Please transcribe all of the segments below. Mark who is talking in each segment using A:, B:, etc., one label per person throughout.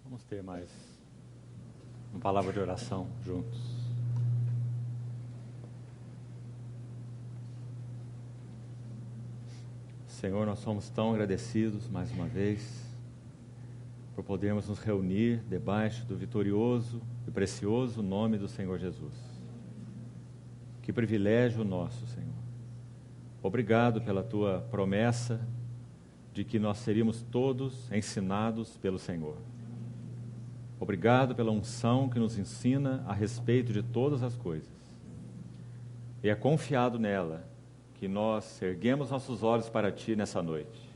A: Vamos ter mais uma palavra de oração juntos. Senhor, nós somos tão agradecidos mais uma vez por podermos nos reunir debaixo do vitorioso e precioso nome do Senhor Jesus. Que privilégio nosso, Senhor. Obrigado pela tua promessa de que nós seríamos todos ensinados pelo Senhor. Obrigado pela unção que nos ensina a respeito de todas as coisas. E é confiado nela que nós erguemos nossos olhos para Ti nessa noite.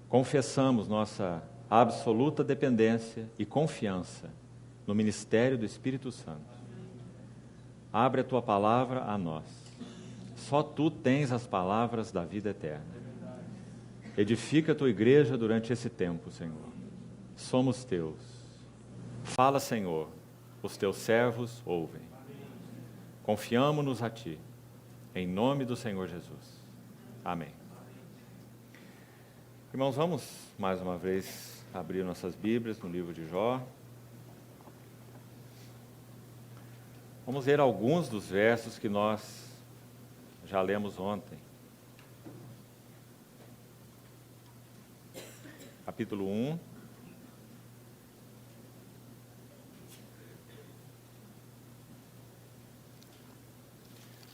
A: Confessamos nossa absoluta dependência e confiança no ministério do Espírito Santo. Abre a Tua palavra a nós. Só Tu tens as palavras da vida eterna. Edifica a Tua igreja durante esse tempo, Senhor. Somos Teus. Fala, Senhor, os Teus servos ouvem. Confiamo-nos a Ti. Em nome do Senhor Jesus. Amém. Irmãos, vamos mais uma vez abrir nossas Bíblias no livro de Jó. Vamos ler alguns dos versos que nós já lemos ontem. Capítulo 1.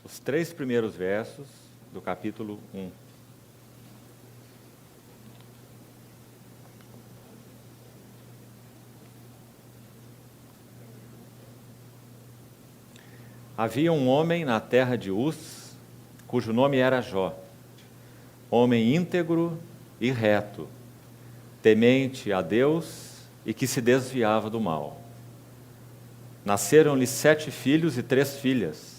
A: Os 3 primeiros versos do capítulo 1. Havia um homem na terra de Uz, cujo nome era Jó, homem íntegro e reto, temente a Deus e que se desviava do mal. Nasceram-lhe 7 filhos e 3 filhas.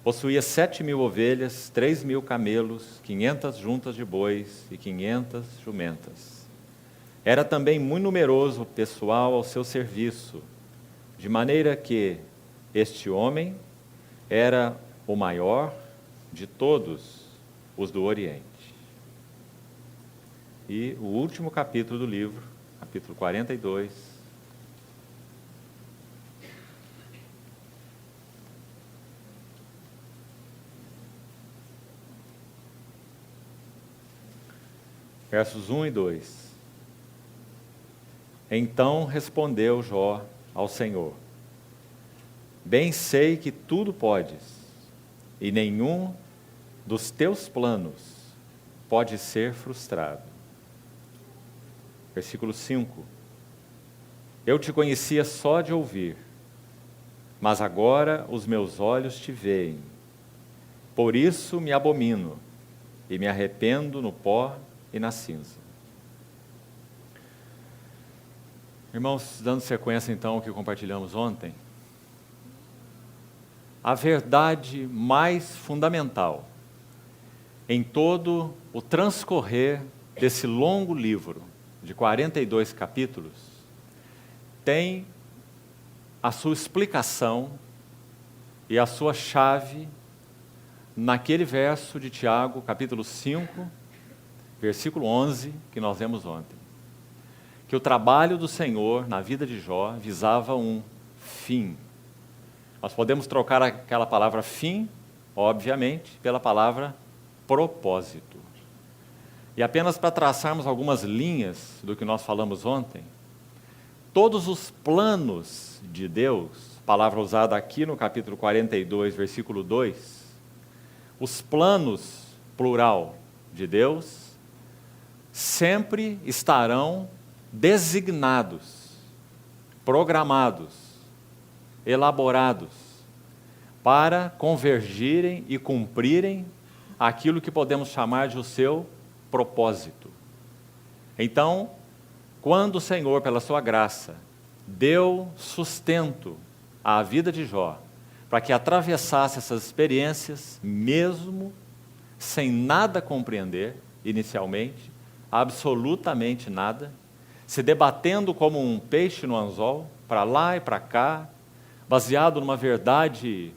A: Possuía 7.000 ovelhas, 3.000 camelos, 500 juntas de bois e 500 jumentas. Era também muito numeroso o pessoal ao seu serviço, de maneira que este homem era o maior de todos os do Oriente. E o último capítulo do livro, capítulo 42, versos 1 e 2. Então respondeu Jó ao Senhor: Bem sei que tudo podes, e nenhum dos teus planos pode ser frustrado. Versículo 5. Eu te conhecia só de ouvir, mas agora os meus olhos te veem. Por isso me abomino, e me arrependo no pó e na cinza. Irmãos, dando sequência então ao que compartilhamos ontem, a verdade mais fundamental em todo o transcorrer desse longo livro de 42 capítulos tem a sua explicação e a sua chave naquele verso de Tiago, capítulo 5, versículo 11, que nós lemos ontem. Que o trabalho do Senhor na vida de Jó visava um fim. Nós podemos trocar aquela palavra fim, obviamente, pela palavra propósito. E apenas para traçarmos algumas linhas do que nós falamos ontem, todos os planos de Deus, palavra usada aqui no capítulo 42, versículo 2, os planos, plural, de Deus, sempre estarão designados, programados, elaborados, para convergirem e cumprirem aquilo que podemos chamar de o seu propósito. Então, quando o Senhor, pela sua graça, deu sustento à vida de Jó, para que atravessasse essas experiências, mesmo sem nada compreender inicialmente, absolutamente nada, se debatendo como um peixe no anzol, para lá e para cá, baseado numa verdade,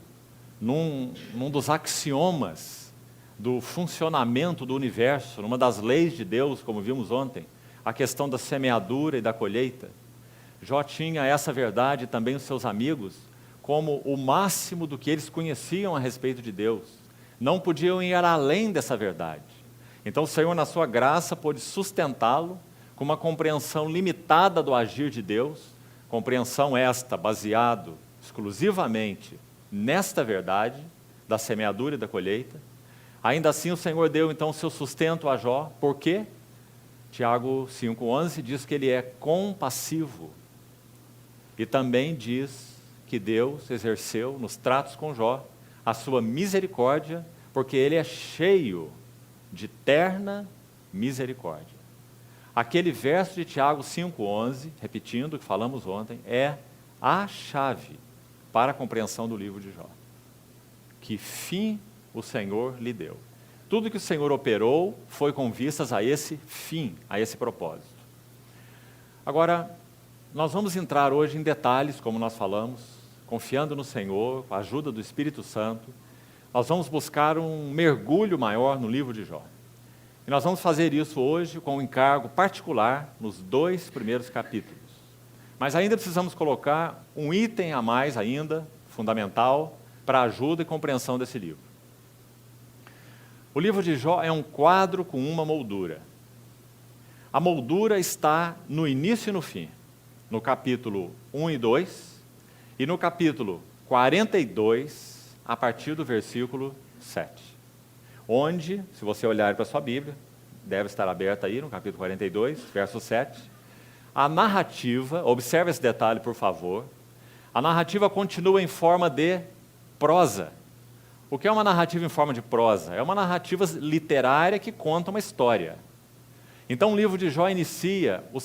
A: num dos axiomas do funcionamento do universo, numa das leis de Deus, como vimos ontem, a questão da semeadura e da colheita, Jó tinha essa verdade, também os seus amigos, como o máximo do que eles conheciam a respeito de Deus. Não podiam ir além dessa verdade. Então o Senhor, na sua graça, pôde sustentá-lo com uma compreensão limitada do agir de Deus, compreensão esta baseado exclusivamente nesta verdade da semeadura e da colheita. Ainda assim o Senhor deu então o seu sustento a Jó. Por quê? Tiago 5,11 diz que ele é compassivo. E também diz que Deus exerceu nos tratos com Jó a sua misericórdia, porque ele é cheio de terna misericórdia. Aquele verso de Tiago 5,11, repetindo o que falamos ontem, é a chave para a compreensão do livro de Jó. Que fim o Senhor lhe deu. Tudo que o Senhor operou foi com vistas a esse fim, a esse propósito. Agora, nós vamos entrar hoje em detalhes, como nós falamos, confiando no Senhor, com a ajuda do Espírito Santo. Nós vamos buscar um mergulho maior no livro de Jó. E nós vamos fazer isso hoje com um encargo particular nos 2 primeiros capítulos. Mas ainda precisamos colocar um item a mais ainda, fundamental, para a ajuda e compreensão desse livro. O livro de Jó é um quadro com uma moldura. A moldura está no início e no fim, no capítulo 1 e 2, e no capítulo 42, a partir do versículo 7. Onde, se você olhar para a sua Bíblia, deve estar aberta aí no capítulo 42, verso 7, a narrativa, observe esse detalhe por favor, a narrativa continua em forma de prosa. O que é uma narrativa em forma de prosa? É uma narrativa literária que conta uma história. Então o livro de Jó inicia com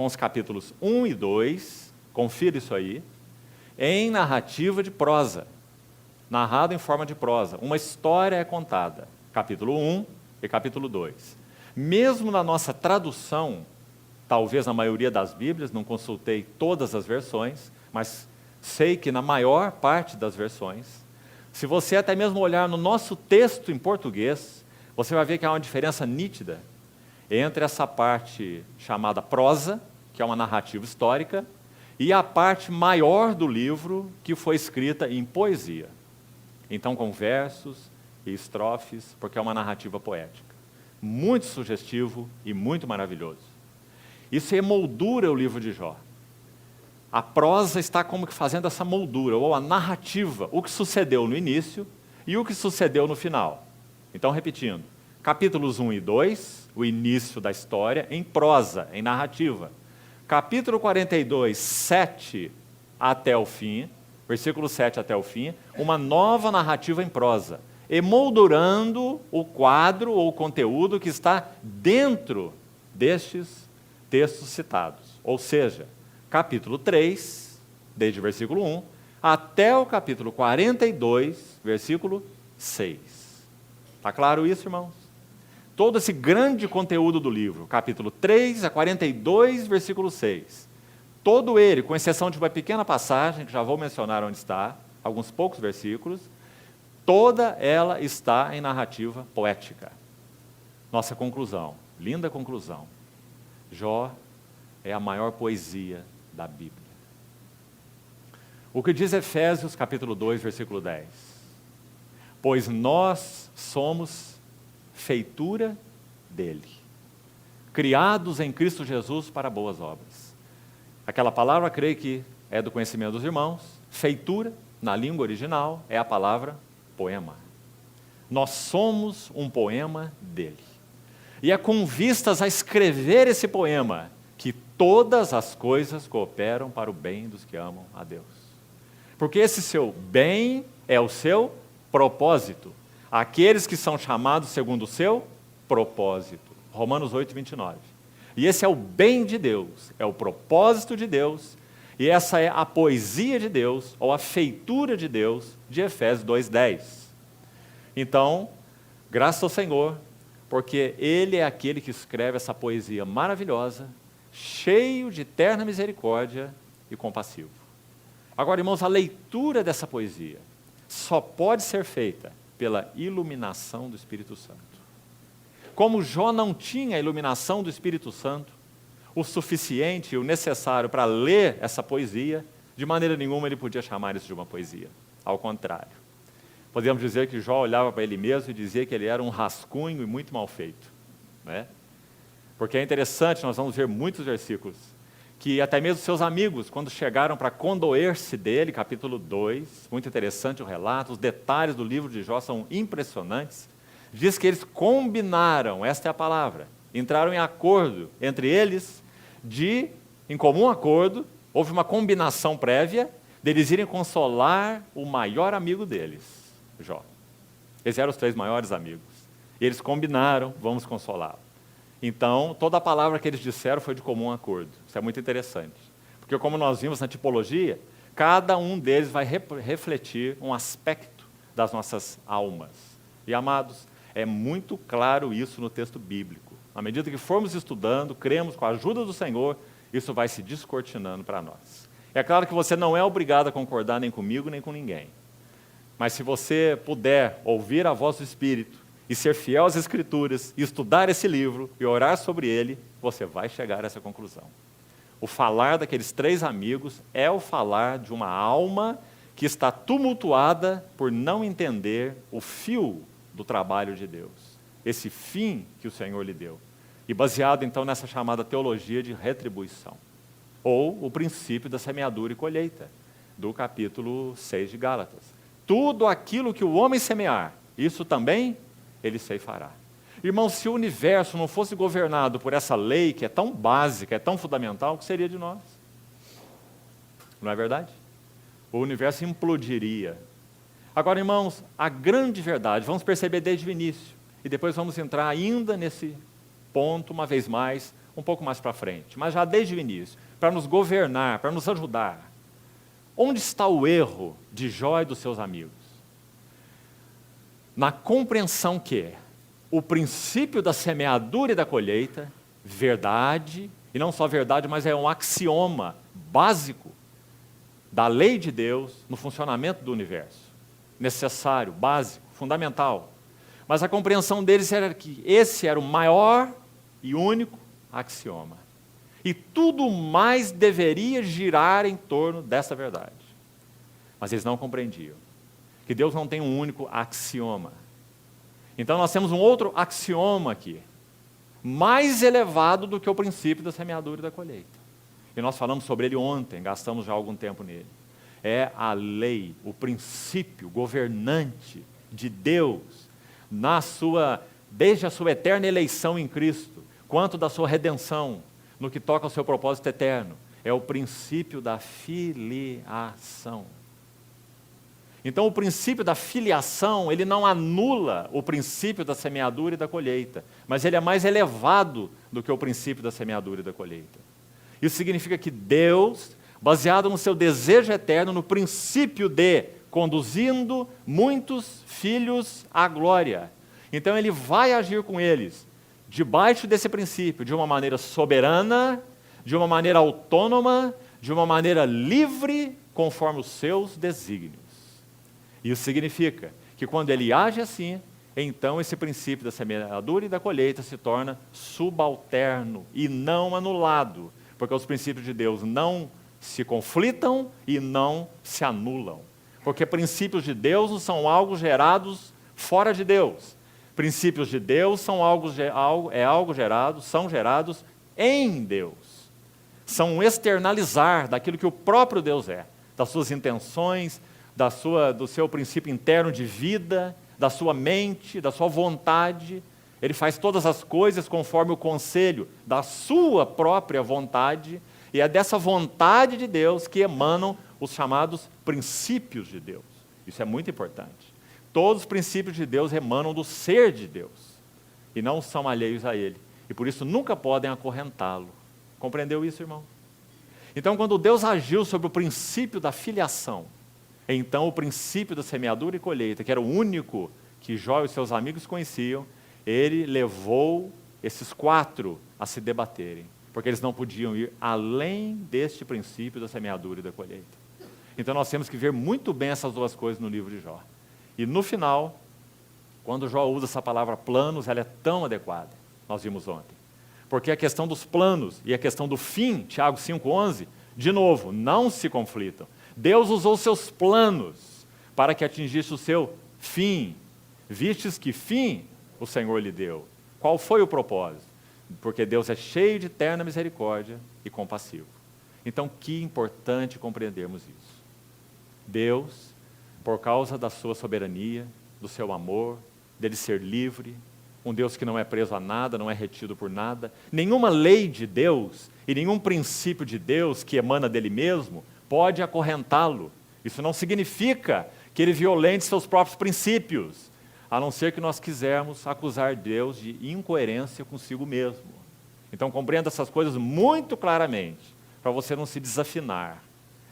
A: os capítulos 1 e 2, confira isso aí, em narrativa de prosa, narrado em forma de prosa. Uma história é contada, capítulo 1 e capítulo 2. Mesmo na nossa tradução, talvez na maioria das Bíblias, não consultei todas as versões, mas sei que na maior parte das versões, se você até mesmo olhar no nosso texto em português, você vai ver que há uma diferença nítida entre essa parte chamada prosa, que é uma narrativa histórica, e a parte maior do livro, que foi escrita em poesia. Então, com versos e estrofes, porque é uma narrativa poética. Muito sugestivo e muito maravilhoso. Isso emoldura o livro de Jó. A prosa está como que fazendo essa moldura, ou a narrativa, o que sucedeu no início e o que sucedeu no final. Então, repetindo, capítulos 1 e 2, o início da história, em prosa, em narrativa. Capítulo 42, 7 até o fim, versículo 7 até o fim, uma nova narrativa em prosa, emoldurando o quadro ou o conteúdo que está dentro destes textos citados. Ou seja, capítulo 3, desde o versículo 1, até o capítulo 42, versículo 6. Está claro isso, irmãos? Todo esse grande conteúdo do livro, capítulo 3 a 42, versículo 6. Todo ele, com exceção de uma pequena passagem, que já vou mencionar onde está, alguns poucos versículos, toda ela está em narrativa poética. Nossa conclusão, linda conclusão. Jó é a maior poesia da Bíblia. O que diz Efésios capítulo 2, versículo 10? Pois nós somos feitura dele, criados em Cristo Jesus para boas obras. Aquela palavra, creio que é do conhecimento dos irmãos, feitura, na língua original, é a palavra poema. Nós somos um poema dele. E é com vistas a escrever esse poema que todas as coisas cooperam para o bem dos que amam a Deus. Porque esse seu bem é o seu propósito. Aqueles que são chamados segundo o seu propósito. Romanos 8, 29. E esse é o bem de Deus, é o propósito de Deus, e essa é a poesia de Deus, ou a feitura de Deus, de Efésios 2, 10. Então, graças ao Senhor, porque Ele é aquele que escreve essa poesia maravilhosa, cheio de terna misericórdia e compassivo. Agora, irmãos, a leitura dessa poesia só pode ser feita pela iluminação do Espírito Santo. como Jó não tinha a iluminação do Espírito Santo, o suficiente e o necessário para ler essa poesia, de maneira nenhuma ele podia chamar isso de uma poesia. Ao contrário. Podemos dizer que Jó olhava para ele mesmo e dizia que ele era um rascunho e muito mal feito. Né? Porque é interessante, nós vamos ver muitos versículos, que até mesmo seus amigos, quando chegaram para condoer-se dele, capítulo 2, muito interessante o relato, os detalhes do livro de Jó são impressionantes, diz que eles combinaram, esta é a palavra, entraram em acordo entre eles, em comum acordo, houve uma combinação prévia, deles irem consolar o maior amigo deles, Jó. Eles eram os 3 maiores amigos. E eles combinaram, vamos consolá-lo. Então, toda a palavra que eles disseram foi de comum acordo. Isso é muito interessante. Porque como nós vimos na tipologia, cada um deles vai refletir um aspecto das nossas almas. E, amados, é muito claro isso no texto bíblico. À medida que formos estudando, cremos com a ajuda do Senhor, isso vai se descortinando para nós. É claro que você não é obrigado a concordar nem comigo, nem com ninguém. Mas se você puder ouvir a voz do Espírito e ser fiel às Escrituras, e estudar esse livro e orar sobre ele, você vai chegar a essa conclusão. O falar daqueles 3 amigos é o falar de uma alma que está tumultuada por não entender o fio do trabalho de Deus, esse fim que o Senhor lhe deu. E baseado então nessa chamada teologia de retribuição, ou o princípio da semeadura e colheita, do capítulo 6 de Gálatas. Tudo aquilo que o homem semear, isso também ele ceifará. Irmãos, se o universo não fosse governado por essa lei que é tão básica, é tão fundamental, o que seria de nós? Não é verdade? O universo implodiria. Agora, irmãos, a grande verdade, vamos perceber desde o início, e depois vamos entrar ainda nesse ponto, uma vez mais, um pouco mais para frente, mas já desde o início, para nos governar, para nos ajudar. Onde está o erro de Jó e dos seus amigos? Na compreensão que o princípio da semeadura e da colheita, verdade, e não só verdade, mas é um axioma básico da lei de Deus no funcionamento do universo. Necessário, básico, fundamental. Mas a compreensão deles era que esse era o maior e único axioma. E tudo mais deveria girar em torno dessa verdade. Mas eles não compreendiam que Deus não tem um único axioma. Então nós temos um outro axioma aqui, mais elevado do que o princípio da semeadura e da colheita. E nós falamos sobre ele ontem, gastamos já algum tempo nele. É a lei, o princípio governante de Deus, desde a sua eterna eleição em Cristo, quanto da sua redenção, no que toca ao seu propósito eterno. É o princípio da filiação. Então, o princípio da filiação, ele não anula o princípio da semeadura e da colheita, mas ele é mais elevado do que o princípio da semeadura e da colheita. Isso significa que Deus, baseado no seu desejo eterno, no princípio de conduzindo muitos filhos à glória. Então, ele vai agir com eles, debaixo desse princípio, de uma maneira soberana, de uma maneira autônoma, de uma maneira livre, conforme os seus desígnios. Isso significa que quando ele age assim, então esse princípio da semeadura e da colheita se torna subalterno e não anulado, porque os princípios de Deus não se conflitam e não se anulam. Porque princípios de Deus não são algo gerados fora de Deus. Princípios de Deus são são gerados em Deus. São um externalizar daquilo que o próprio Deus é, das suas intenções, do seu princípio interno de vida, da sua mente, da sua vontade. Ele faz todas as coisas conforme o conselho da sua própria vontade, e é dessa vontade de Deus que emanam os chamados princípios de Deus. Isso é muito importante. Todos os princípios de Deus emanam do ser de Deus, e não são alheios a Ele, e por isso nunca podem acorrentá-lo. Compreendeu isso, irmão? Então, quando Deus agiu sobre o princípio da filiação, então o princípio da semeadura e colheita, que era o único que Jó e os seus amigos conheciam, ele levou esses 4 a se debaterem, porque eles não podiam ir além deste princípio da semeadura e da colheita. Então nós temos que ver muito bem essas duas coisas no livro de Jó. E no final, Quando Jó usa essa palavra planos, ela é tão adequada, nós vimos ontem. Porque a questão dos planos e a questão do fim, Tiago 5,11, de novo, não se conflitam. Deus usou seus planos para que atingisse o seu fim. Vistes que fim o Senhor lhe deu. Qual foi o propósito? Porque Deus é cheio de eterna misericórdia e compassivo. Então, que importante compreendermos isso. Deus, por causa da sua soberania, do seu amor, dele ser livre, um Deus que não é preso a nada, não é retido por nada, nenhuma lei de Deus e nenhum princípio de Deus que emana dele mesmo pode acorrentá-lo. Isso não significa que ele violente seus próprios princípios, a não ser que nós quisermos acusar Deus de incoerência consigo mesmo. Então compreenda essas coisas muito claramente, para você não se desafinar.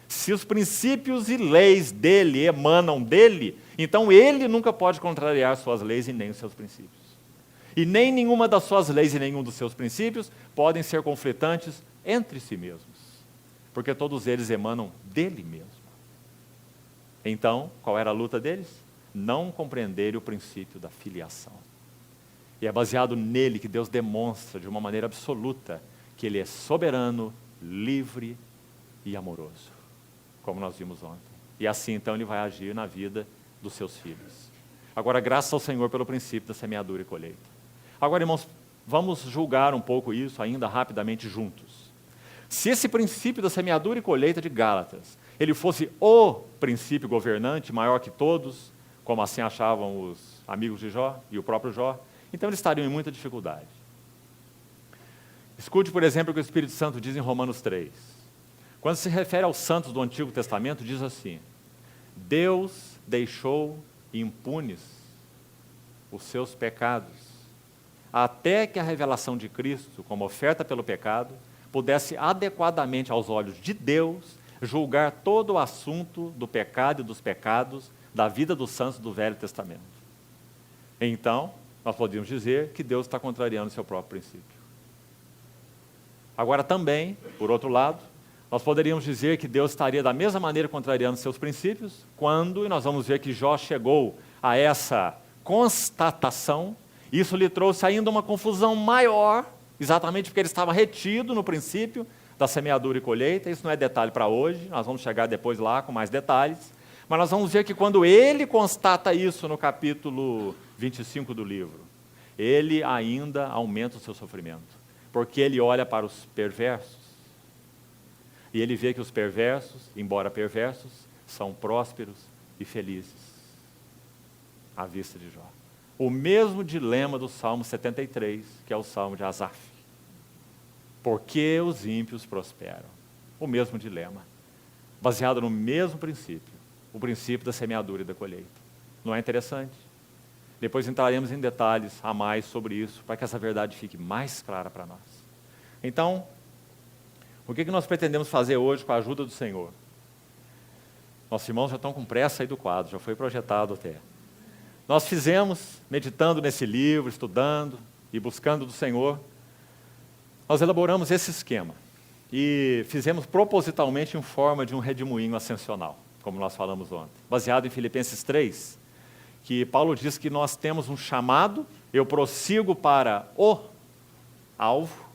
A: Se os princípios e leis dele emanam dele, então ele nunca pode contrariar suas leis e nem os seus princípios. E nem nenhuma das suas leis e nenhum dos seus princípios podem ser conflitantes entre si mesmos, porque todos eles emanam dele mesmo. Então, qual era a luta deles? Não compreenderem o princípio da filiação. E é baseado nele que Deus demonstra de uma maneira absoluta que ele é soberano, livre e amoroso, como nós vimos ontem. E assim, então, ele vai agir na vida dos seus filhos. Agora, graças ao Senhor pelo princípio da semeadura e colheita. Agora, irmãos, vamos julgar um pouco isso ainda rapidamente juntos. Se esse princípio da semeadura e colheita de Gálatas, ele fosse o princípio governante, maior que todos, como assim achavam os amigos de Jó e o próprio Jó, então eles estariam em muita dificuldade. Escute, por exemplo, o que o Espírito Santo diz em Romanos 3. Quando se refere aos santos do Antigo Testamento, diz assim: Deus deixou impunes os seus pecados, até que a revelação de Cristo, como oferta pelo pecado, pudesse adequadamente aos olhos de Deus julgar todo o assunto do pecado e dos pecados da vida dos santos do Velho Testamento. Então, nós podemos dizer que Deus está contrariando o seu próprio princípio. Agora também, por outro lado, nós poderíamos dizer que Deus estaria da mesma maneira contrariando seus princípios, quando, e nós vamos ver que Jó chegou a essa constatação, isso lhe trouxe ainda uma confusão maior, exatamente porque ele estava retido no princípio da semeadura e colheita. Isso não é detalhe para hoje, nós vamos chegar depois lá com mais detalhes, mas nós vamos ver que quando ele constata isso no capítulo 25 do livro, ele ainda aumenta o seu sofrimento, porque ele olha para os perversos, e ele vê que os perversos, embora perversos, são prósperos e felizes, à vista de Jó. O mesmo dilema do Salmo 73, que é o Salmo de Asaf. Por que os ímpios prosperam? O mesmo dilema, baseado no mesmo princípio, o princípio da semeadura e da colheita. Não é interessante? Depois entraremos em detalhes a mais sobre isso, para que essa verdade fique mais clara para nós. Então, o que nós pretendemos fazer hoje com a ajuda do Senhor? Nossos irmãos já estão com pressa aí do quadro, já foi projetado até. Nós fizemos, meditando nesse livro, estudando e buscando do Senhor, nós elaboramos esse esquema e fizemos propositalmente em forma de um redemoinho ascensional, como nós falamos ontem, baseado em Filipenses 3, que Paulo diz que nós temos um chamado, eu prossigo para o alvo,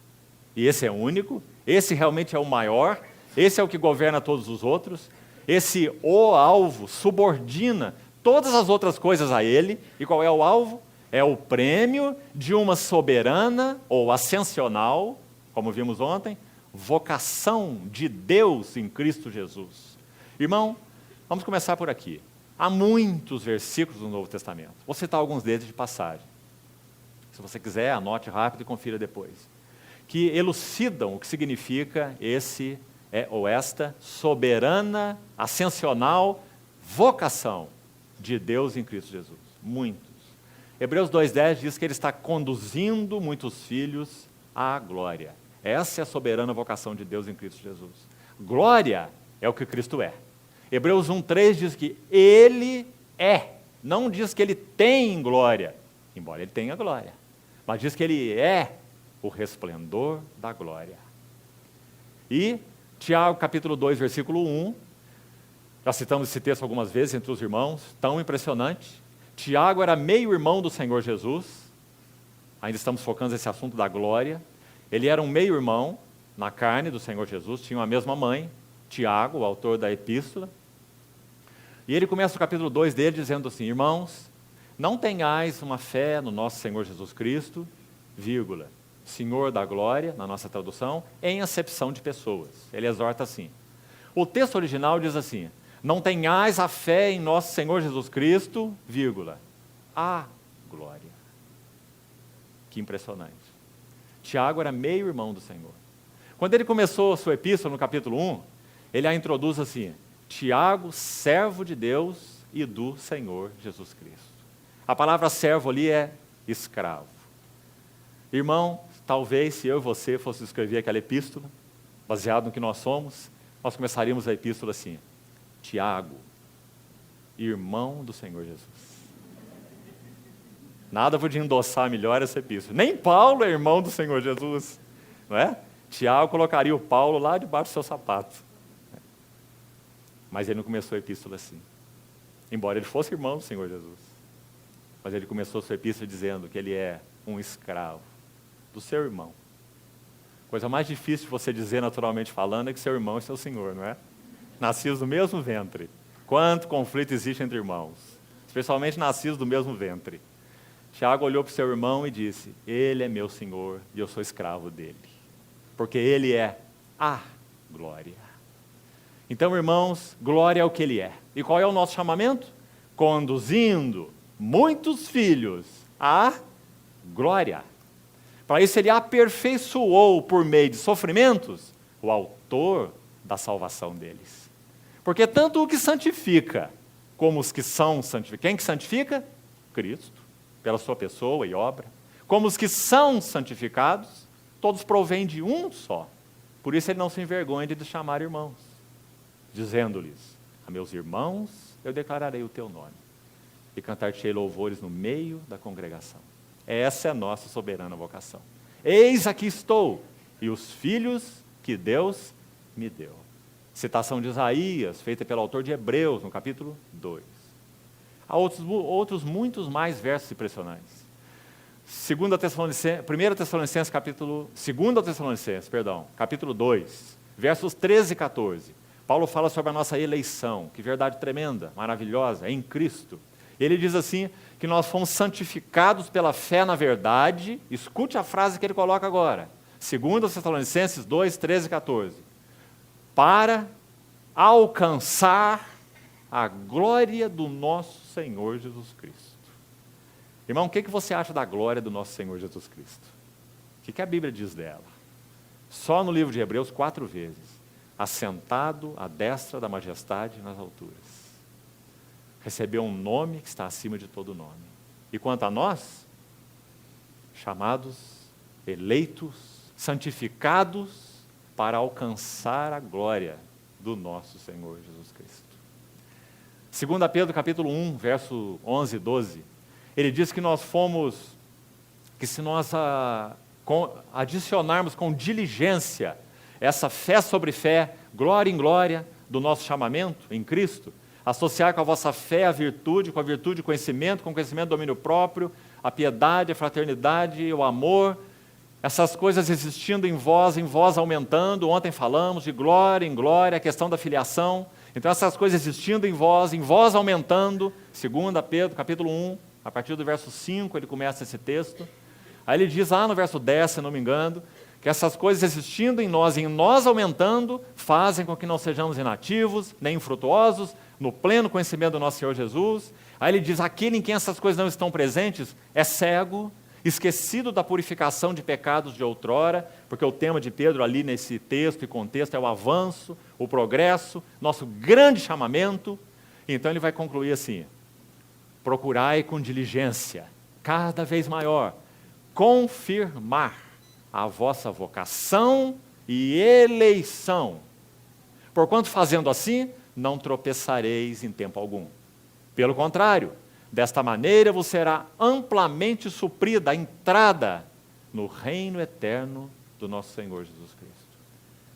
A: e esse é único, esse realmente é o maior, esse é o que governa todos os outros, esse o alvo subordina todas as outras coisas a ele, e qual é o alvo? É o prêmio de uma soberana ou ascensional, como vimos ontem, vocação de Deus em Cristo Jesus. Irmão, vamos começar por aqui. Há muitos versículos no Novo Testamento. Vou citar alguns deles de passagem. Se você quiser, anote rápido e confira depois. Que elucidam o que significa esse ou esta soberana, ascensional vocação de Deus em Cristo Jesus. Muitos. Hebreus 2,10 diz que ele está conduzindo muitos filhos à glória. Essa é a soberana vocação de Deus em Cristo Jesus. Glória é o que Cristo é. Hebreus 1,3 diz que ele é, não diz que ele tem glória, embora ele tenha glória, mas diz que ele é o resplendor da glória. E Tiago capítulo 2, versículo 1, já citamos esse texto algumas vezes entre os irmãos, tão impressionante, Tiago era meio-irmão do Senhor Jesus, ainda estamos focando nesse assunto da glória. Ele era um meio-irmão na carne do Senhor Jesus, tinham a mesma mãe, Tiago, o autor da epístola. E ele começa o capítulo 2 dele dizendo assim: irmãos, não tenhais uma fé no nosso Senhor Jesus Cristo, vírgula, Senhor da glória, na nossa tradução, em acepção de pessoas. Ele exorta assim. O texto original diz assim: não tenhais a fé em nosso Senhor Jesus Cristo, vírgula, a glória. Que impressionante. Tiago era meio-irmão do Senhor. Quando ele começou a sua epístola, no capítulo 1, ele a introduz assim: Tiago, servo de Deus e do Senhor Jesus Cristo. A palavra servo ali é escravo. Irmão, talvez se eu e você fosse escrever aquela epístola, baseado no que nós somos, nós começaríamos a epístola assim: Tiago, irmão do Senhor Jesus. Nada podia endossar melhor essa epístola. Nem Paulo é irmão do Senhor Jesus, não é? Tiago colocaria o Paulo lá debaixo do seu sapato. Mas ele não começou a epístola assim. Embora ele fosse irmão do Senhor Jesus. Mas ele começou a sua epístola dizendo que ele é um escravo do seu irmão. Coisa mais difícil de você dizer naturalmente falando é que seu irmão é seu senhor, não é? Nascidos do mesmo ventre. Quanto conflito existe entre irmãos, especialmente nascidos do mesmo ventre. Tiago olhou para o seu irmão e disse: ele é meu senhor e eu sou escravo dele, porque ele é a glória. Então, irmãos, glória é o que ele é. E qual é o nosso chamamento? Conduzindo muitos filhos à glória. Para isso ele aperfeiçoou por meio de sofrimentos o autor da salvação deles. Porque tanto o que santifica, como os que são santificados. Quem que santifica? Cristo, pela sua pessoa e obra. Como os que são santificados, todos provêm de um só. Por isso ele não se envergonha de chamar irmãos, dizendo-lhes: a meus irmãos eu declararei o teu nome, e cantar-te-ei louvores no meio da congregação. Essa é a nossa soberana vocação. Eis aqui estou, e os filhos que Deus me deu. Citação de Isaías, feita pelo autor de Hebreus, no capítulo 2. Há outros muitos mais versos impressionantes. 2 Tessalonicenses, capítulo 2, versos 13 e 14. Paulo fala sobre a nossa eleição, que verdade tremenda, maravilhosa, em Cristo. Ele diz assim, que nós fomos santificados pela fé na verdade. Escute a frase que ele coloca agora. 2 Tessalonicenses 2, 13 e 14. Para alcançar a glória do nosso Senhor Jesus Cristo. Irmão, o que você acha da glória do nosso Senhor Jesus Cristo? O que a Bíblia diz dela? Só no livro de Hebreus 4 vezes. Assentado à destra da majestade nas alturas. Recebeu um nome que está acima de todo nome. E quanto a nós, chamados, eleitos, santificados para alcançar a glória do nosso Senhor Jesus Cristo. 2 Pedro capítulo 1, verso 11 e 12, ele diz que nós fomos, que se nós adicionarmos com diligência essa fé sobre fé, glória em glória do nosso chamamento em Cristo, associar com a vossa fé a virtude, com a virtude o conhecimento, com o conhecimento o domínio próprio, a piedade, a fraternidade, o amor, essas coisas existindo em vós aumentando. Ontem falamos de glória em glória, a questão da filiação. Então essas coisas existindo em vós aumentando, 2 Pedro capítulo 1, a partir do verso 5 ele começa esse texto. Aí ele diz lá no verso 10, se não me engano, que essas coisas existindo em nós aumentando, fazem com que não sejamos inativos, nem infrutuosos, no pleno conhecimento do nosso Senhor Jesus. Aí ele diz, aquele em quem essas coisas não estão presentes, é cego, esquecido da purificação de pecados de outrora, porque o tema de Pedro ali nesse texto e contexto é o avanço, o progresso, nosso grande chamamento. Então ele vai concluir assim, procurai com diligência, cada vez maior, confirmar a vossa vocação e eleição. Porquanto fazendo assim, não tropeçareis em tempo algum. Pelo contrário, desta maneira vos será amplamente suprida a entrada no reino eterno do nosso Senhor Jesus Cristo.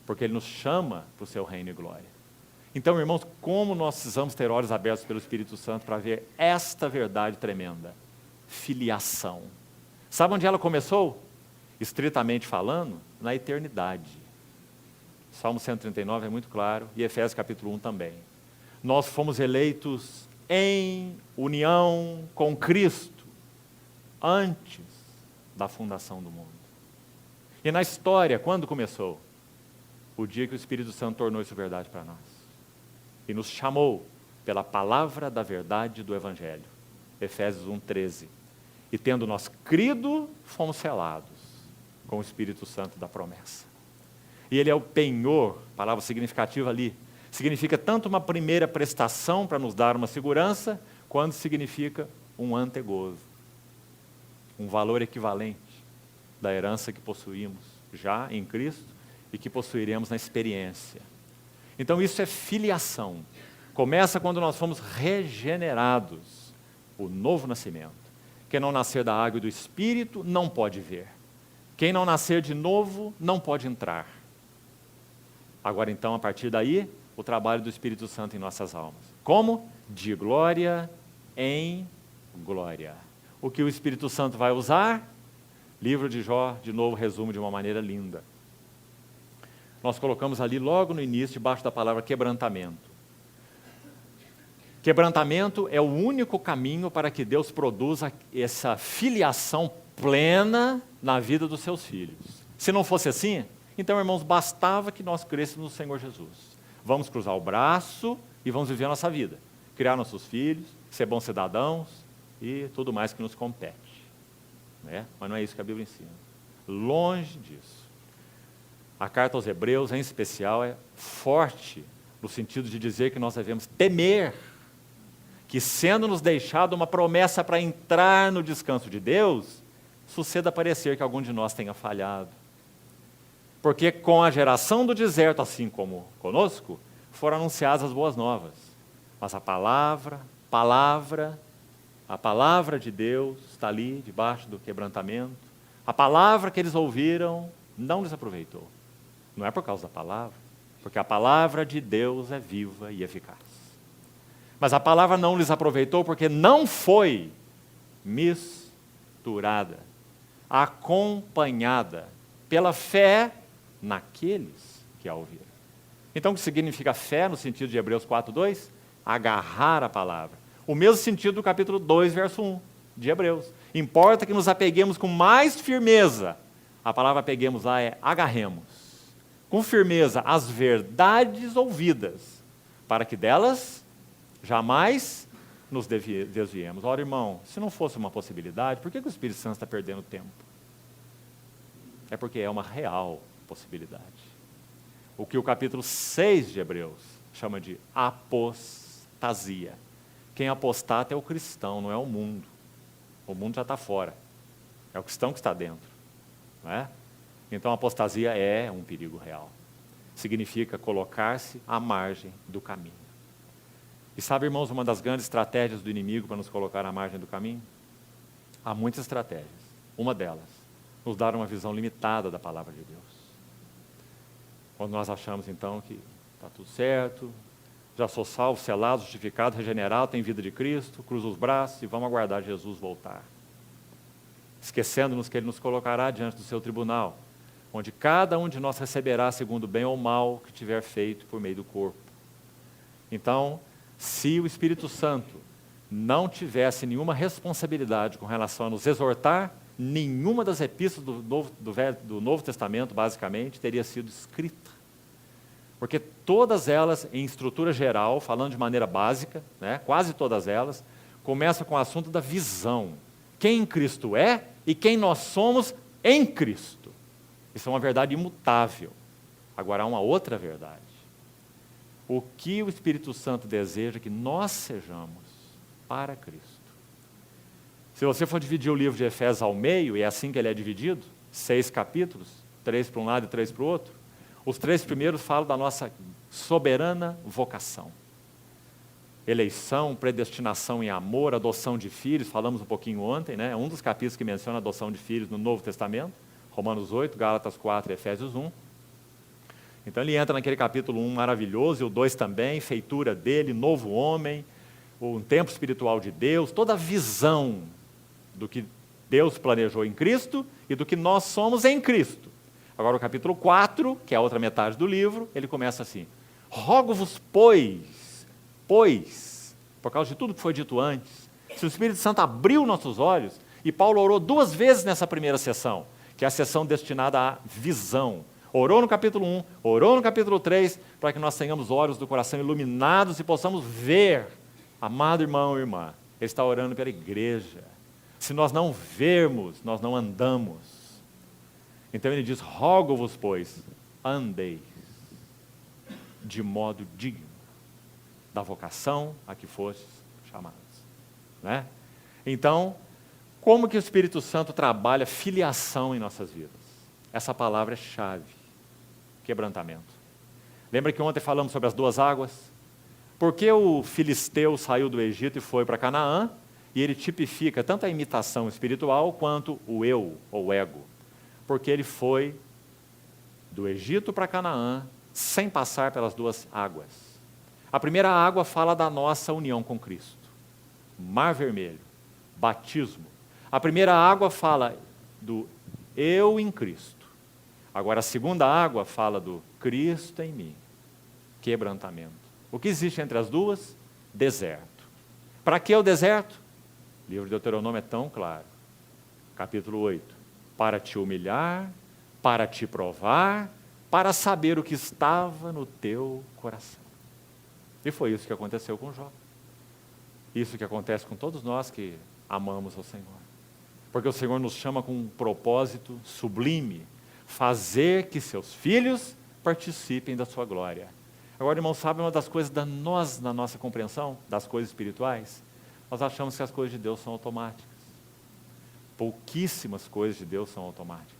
A: Porque Ele nos chama para o seu reino e glória. Então, irmãos, como nós precisamos ter olhos abertos pelo Espírito Santo para ver esta verdade tremenda? Filiação. Sabe onde ela começou? Estritamente falando, na eternidade. Salmo 139 é muito claro, e Efésios capítulo 1 também. Nós fomos eleitos em união com Cristo, antes da fundação do mundo. E na história, quando começou? O dia que o Espírito Santo tornou isso verdade para nós. E nos chamou pela palavra da verdade do Evangelho. Efésios 1:13. E tendo nós crido, fomos selados com o Espírito Santo da promessa. E ele é o penhor, palavra significativa ali. Significa tanto uma primeira prestação para nos dar uma segurança, quanto significa um antegozo. Um valor equivalente da herança que possuímos já em Cristo e que possuiremos na experiência. Então isso é filiação. Começa quando nós fomos regenerados, o novo nascimento. Quem não nascer da água e do Espírito não pode ver. Quem não nascer de novo não pode entrar. Agora então, a partir daí, o trabalho do Espírito Santo em nossas almas. Como? De glória em glória. O que o Espírito Santo vai usar? Livro de Jó, de novo, resume de uma maneira linda. Nós colocamos ali logo no início, debaixo da palavra quebrantamento. Quebrantamento é o único caminho para que Deus produza essa filiação plena na vida dos seus filhos. Se não fosse assim, então, irmãos, bastava que nós crêssemos no Senhor Jesus. Vamos cruzar o braço e vamos viver a nossa vida. Criar nossos filhos, ser bons cidadãos e tudo mais que nos compete. Né? Mas não é isso que a Bíblia ensina. Longe disso. A carta aos Hebreus, em especial, é forte no sentido de dizer que nós devemos temer que, sendo nos deixado uma promessa para entrar no descanso de Deus, suceda parecer que algum de nós tenha falhado. Porque com a geração do deserto, assim como conosco, foram anunciadas as boas novas. Mas a palavra de Deus está ali, debaixo do quebrantamento. A palavra que eles ouviram não lhes aproveitou. Não é por causa da palavra, porque a palavra de Deus é viva e eficaz. Mas a palavra não lhes aproveitou porque não foi misturada, acompanhada pela fé naqueles que a ouviram. Então, o que significa fé no sentido de Hebreus 4:2? Agarrar a palavra. O mesmo sentido do capítulo 2, verso 1 de Hebreus. Importa que nos apeguemos com mais firmeza. A palavra apeguemos lá é agarremos. Com firmeza as verdades ouvidas, para que delas jamais nos desviemos. Ora, irmão, se não fosse uma possibilidade, por que o Espírito Santo está perdendo tempo? É porque é uma real possibilidade. O que o capítulo 6 de Hebreus chama de apostasia. Quem apostata é o cristão, não é o mundo. O mundo já está fora. É o cristão que está dentro. Não é? Então a apostasia é um perigo real. Significa colocar-se à margem do caminho. E sabe, irmãos, uma das grandes estratégias do inimigo para nos colocar à margem do caminho? Há muitas estratégias. Uma delas, nos dar uma visão limitada da palavra de Deus. Quando nós achamos, então, que está tudo certo, já sou salvo, selado, justificado, regenerado, tenho vida de Cristo, cruzo os braços e vamos aguardar Jesus voltar. Esquecendo-nos que Ele nos colocará diante do seu tribunal, onde cada um de nós receberá segundo o bem ou mal que tiver feito por meio do corpo. Então, se o Espírito Santo não tivesse nenhuma responsabilidade com relação a nos exortar, nenhuma das epístolas do Novo Testamento, basicamente, teria sido escrita. Porque todas elas, em estrutura geral, falando de maneira básica, né, quase todas elas, começam com o assunto da visão. Quem Cristo é e quem nós somos em Cristo. Isso é uma verdade imutável. Agora há uma outra verdade. O que o Espírito Santo deseja que nós sejamos para Cristo. Se você for dividir o livro de Efésios ao meio, e é assim que ele é dividido, 6 capítulos, 3 para um lado e 3 para o outro, os 3 primeiros falam da nossa soberana vocação. Eleição, predestinação em amor, adoção de filhos, falamos um pouquinho ontem, né? Um dos capítulos que menciona a adoção de filhos no Novo Testamento, Romanos 8, Gálatas 4 e Efésios 1. Então ele entra naquele capítulo 1 maravilhoso, e o 2 também, feitura dele, novo homem, um tempo espiritual de Deus, toda a visão do que Deus planejou em Cristo e do que nós somos em Cristo. Agora o capítulo 4, que é a outra metade do livro, ele começa assim: rogo-vos, pois, por causa de tudo que foi dito antes, se o Espírito Santo abriu nossos olhos, e Paulo orou 2 vezes nessa primeira sessão, que é a sessão destinada à visão. Orou no capítulo 1, orou no capítulo 3, para que nós tenhamos olhos do coração iluminados e possamos ver. Amado irmão e irmã, ele está orando pela igreja. Se nós não vermos, nós não andamos. Então ele diz: rogo-vos, pois, andeis de modo digno da vocação a que fostes chamados. Né? Então, como que o Espírito Santo trabalha filiação em nossas vidas? Essa palavra é chave: quebrantamento. Lembra que ontem falamos sobre as 2 águas? Por que o filisteu saiu do Egito e foi para Canaã? E ele tipifica tanto a imitação espiritual quanto o eu, ou ego. Porque ele foi do Egito para Canaã sem passar pelas 2 águas. A primeira água fala da nossa união com Cristo. Mar Vermelho, batismo. A primeira água fala do eu em Cristo. Agora a segunda água fala do Cristo em mim. Quebrantamento. O que existe entre as duas? Deserto. Para que o deserto? O livro de Deuteronômio é tão claro. Capítulo 8. Para te humilhar, para te provar, para saber o que estava no teu coração. E foi isso que aconteceu com Jó. Isso que acontece com todos nós que amamos ao Senhor. Porque o Senhor nos chama com um propósito sublime: fazer que seus filhos participem da sua glória. Agora, irmão, sabe uma das coisas na nossa compreensão das coisas espirituais? Nós achamos que as coisas de Deus são automáticas. Pouquíssimas coisas de Deus são automáticas.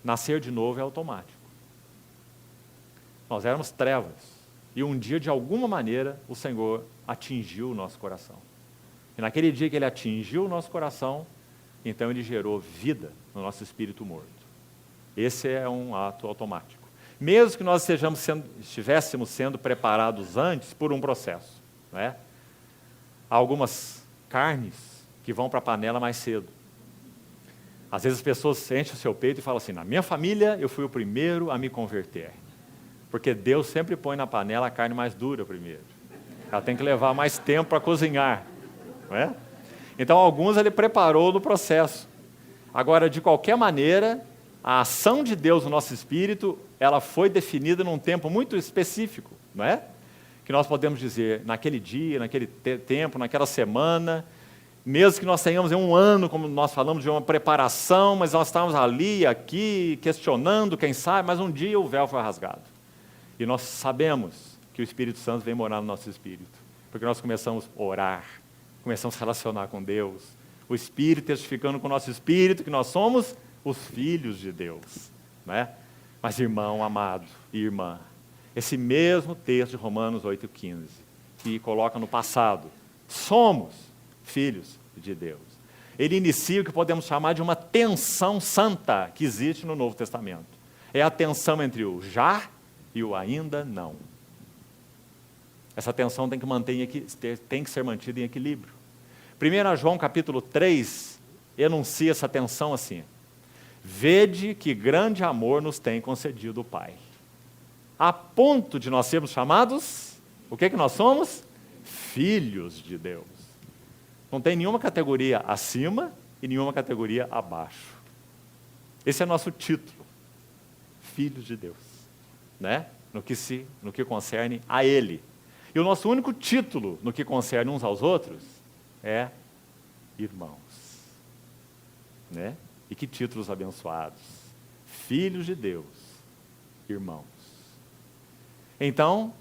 A: Nascer de novo é automático. Nós éramos trevas, e um dia, de alguma maneira, o Senhor atingiu o nosso coração. E naquele dia que Ele atingiu o nosso coração, então Ele gerou vida no nosso espírito morto. Esse é um ato automático. Mesmo que nós estivéssemos sendo preparados antes por um processo. Não é? Há algumas carnes que vão para a panela mais cedo. Às vezes as pessoas enchem o seu peito e falam assim: na minha família eu fui o primeiro a me converter. Porque Deus sempre põe na panela a carne mais dura primeiro. Ela tem que levar mais tempo para cozinhar. Não é? Então alguns Ele preparou no processo. Agora, de qualquer maneira, a ação de Deus no nosso espírito, ela foi definida num tempo muito específico, não é? Que nós podemos dizer, naquele dia, naquele tempo, naquela semana, mesmo que nós tenhamos um ano, como nós falamos, de uma preparação, mas nós estávamos ali, aqui, questionando, quem sabe, mas um dia o véu foi rasgado. E nós sabemos que o Espírito Santo vem morar no nosso espírito, porque nós começamos a orar, começamos a se relacionar com Deus, o Espírito testificando com o nosso espírito que nós somos os filhos de Deus, não é? Mas irmão amado e irmã, esse mesmo texto de Romanos 8,15, que coloca no passado, somos filhos de Deus. Ele inicia o que podemos chamar de uma tensão santa que existe no Novo Testamento. É a tensão entre o já e o ainda não. Essa tensão tem que ser mantida em equilíbrio. 1 João capítulo 3 enuncia essa tensão assim: vede que grande amor nos tem concedido o Pai, a ponto de nós sermos chamados, o que nós somos? Filhos de Deus. Não tem nenhuma categoria acima e nenhuma categoria abaixo. Esse é nosso título, filhos de Deus, né? No que concerne a Ele. E o nosso único título no que concerne uns aos outros é irmãos, né? E que títulos abençoados. Filhos de Deus, irmãos. Então,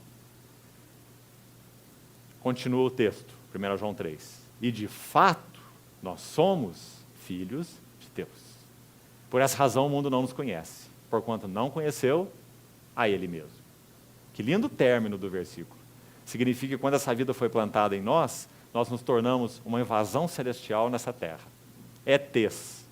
A: continua o texto, 1 João 3. E de fato, nós somos filhos de Deus. Por essa razão o mundo não nos conhece, porquanto não conheceu a Ele mesmo. Que lindo término do versículo. Significa que quando essa vida foi plantada em nós, nós nos tornamos uma invasão celestial nessa terra. ETs.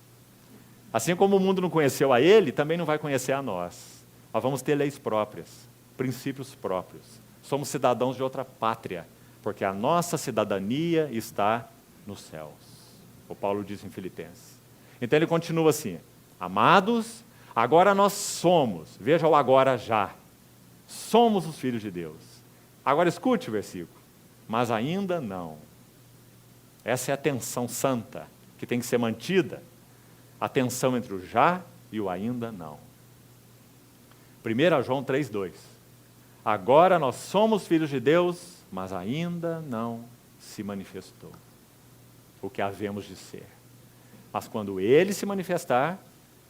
A: Assim como o mundo não conheceu a Ele, também não vai conhecer a nós. Nós vamos ter leis próprias, princípios próprios. Somos cidadãos de outra pátria, porque a nossa cidadania está nos céus. O Paulo diz em Filipenses. Então ele continua assim: amados, agora nós somos, veja o agora já, somos os filhos de Deus. Agora escute o versículo, mas ainda não. Essa é a tensão santa que tem que ser mantida, a tensão entre o já e o ainda não. 1 João 3,2. Agora nós somos filhos de Deus, mas ainda não se manifestou o que havemos de ser. Mas quando Ele se manifestar,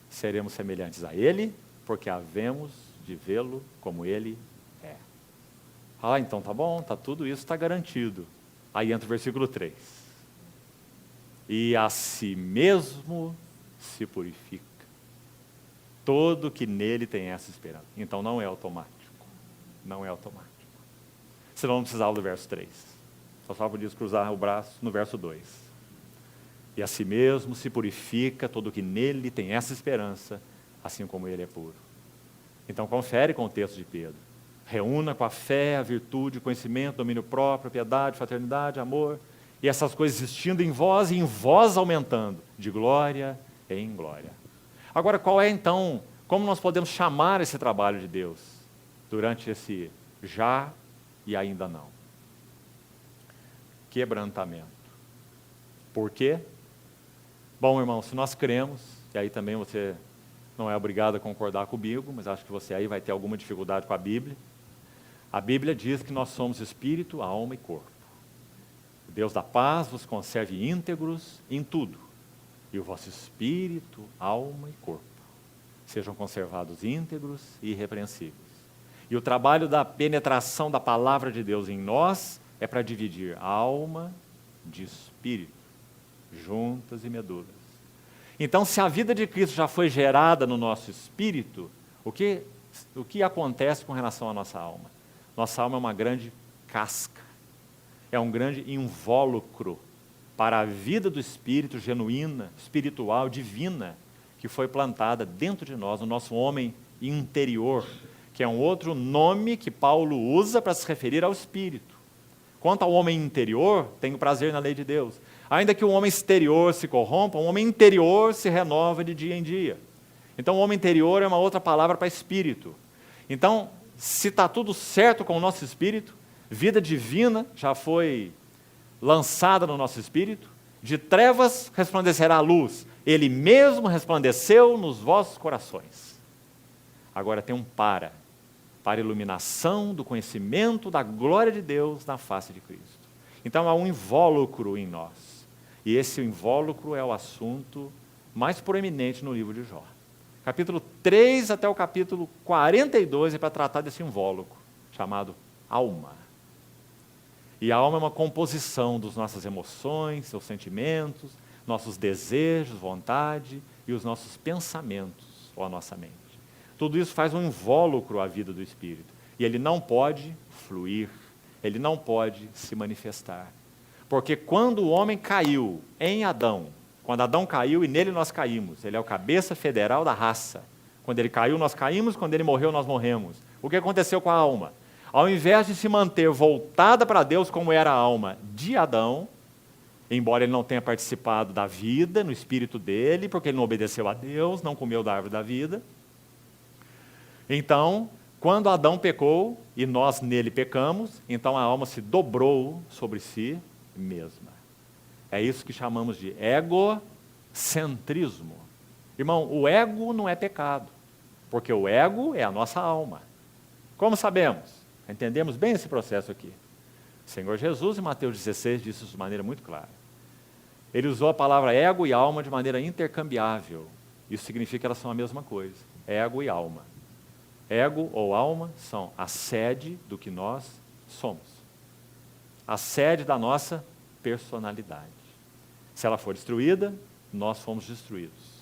A: seremos semelhantes a Ele, porque havemos de vê-lo como Ele é. Ah, então tá bom, tá tudo isso está garantido. Aí entra o versículo 3. E a si mesmo se purifica todo que nele tem essa esperança. Então não é automático. Não é automático. Senão não precisava do verso 3. Só podia cruzar o braço no verso 2. E a si mesmo se purifica todo que nele tem essa esperança, assim como ele é puro. Então confere com o texto de Pedro. Reúna com a fé, a virtude, o conhecimento, domínio próprio, piedade, fraternidade, amor, e essas coisas existindo em vós e em vós aumentando, de glória em glória. Agora, qual é então, como nós podemos chamar esse trabalho de Deus durante esse já e ainda não? Quebrantamento. Por quê? Bom, irmão, se nós cremos, e aí também você não é obrigado a concordar comigo, mas acho que você aí vai ter alguma dificuldade com a Bíblia. A Bíblia diz que nós somos espírito, alma e corpo. O Deus da paz vos conserve íntegros em tudo, e o vosso espírito, alma e corpo sejam conservados íntegros e irrepreensíveis. E o trabalho da penetração da palavra de Deus em nós é para dividir alma de espírito, juntas e medulas. Então, se a vida de Cristo já foi gerada no nosso espírito, o que acontece com relação à nossa alma? Nossa alma é uma grande casca, é um grande invólucro para a vida do espírito genuína, espiritual, divina, que foi plantada dentro de nós, no nosso homem interior, que é um outro nome que Paulo usa para se referir ao espírito. Quanto ao homem interior, tenho prazer na lei de Deus. Ainda que o homem exterior se corrompa, o homem interior se renova de dia em dia. Então, o homem interior é uma outra palavra para espírito. Então, se está tudo certo com o nosso espírito, vida divina já foi lançada no nosso espírito, de trevas resplandecerá a luz. Ele mesmo resplandeceu nos vossos corações. Agora tem um para a iluminação do conhecimento da glória de Deus na face de Cristo. Então há um invólucro em nós. E esse invólucro é o assunto mais proeminente no livro de Jó. Capítulo 3 até o capítulo 42 é para tratar desse invólucro, chamado alma. E a alma é uma composição das nossas emoções, seus sentimentos, nossos desejos, vontade e os nossos pensamentos, ou a nossa mente. Tudo isso faz um invólucro à vida do espírito. E ele não pode fluir, ele não pode se manifestar. Porque quando o homem caiu em Adão, quando Adão caiu e nele nós caímos, ele é o cabeça federal da raça. Quando ele caiu, nós caímos, quando ele morreu, nós morremos. O que aconteceu com a alma? Ao invés de se manter voltada para Deus como era a alma de Adão, embora ele não tenha participado da vida, no espírito dele, porque ele não obedeceu a Deus, não comeu da árvore da vida. Então, quando Adão pecou e nós nele pecamos, então a alma se dobrou sobre si mesma. É isso que chamamos de egocentrismo. Irmão, o ego não é pecado, porque o ego é a nossa alma. Como sabemos? Entendemos bem esse processo aqui. O Senhor Jesus, em Mateus 16, disse isso de maneira muito clara. Ele usou a palavra ego e alma de maneira intercambiável. Isso significa que elas são a mesma coisa. Ego e alma. Ego ou alma são a sede do que nós somos. A sede da nossa personalidade. Se ela for destruída, nós fomos destruídos.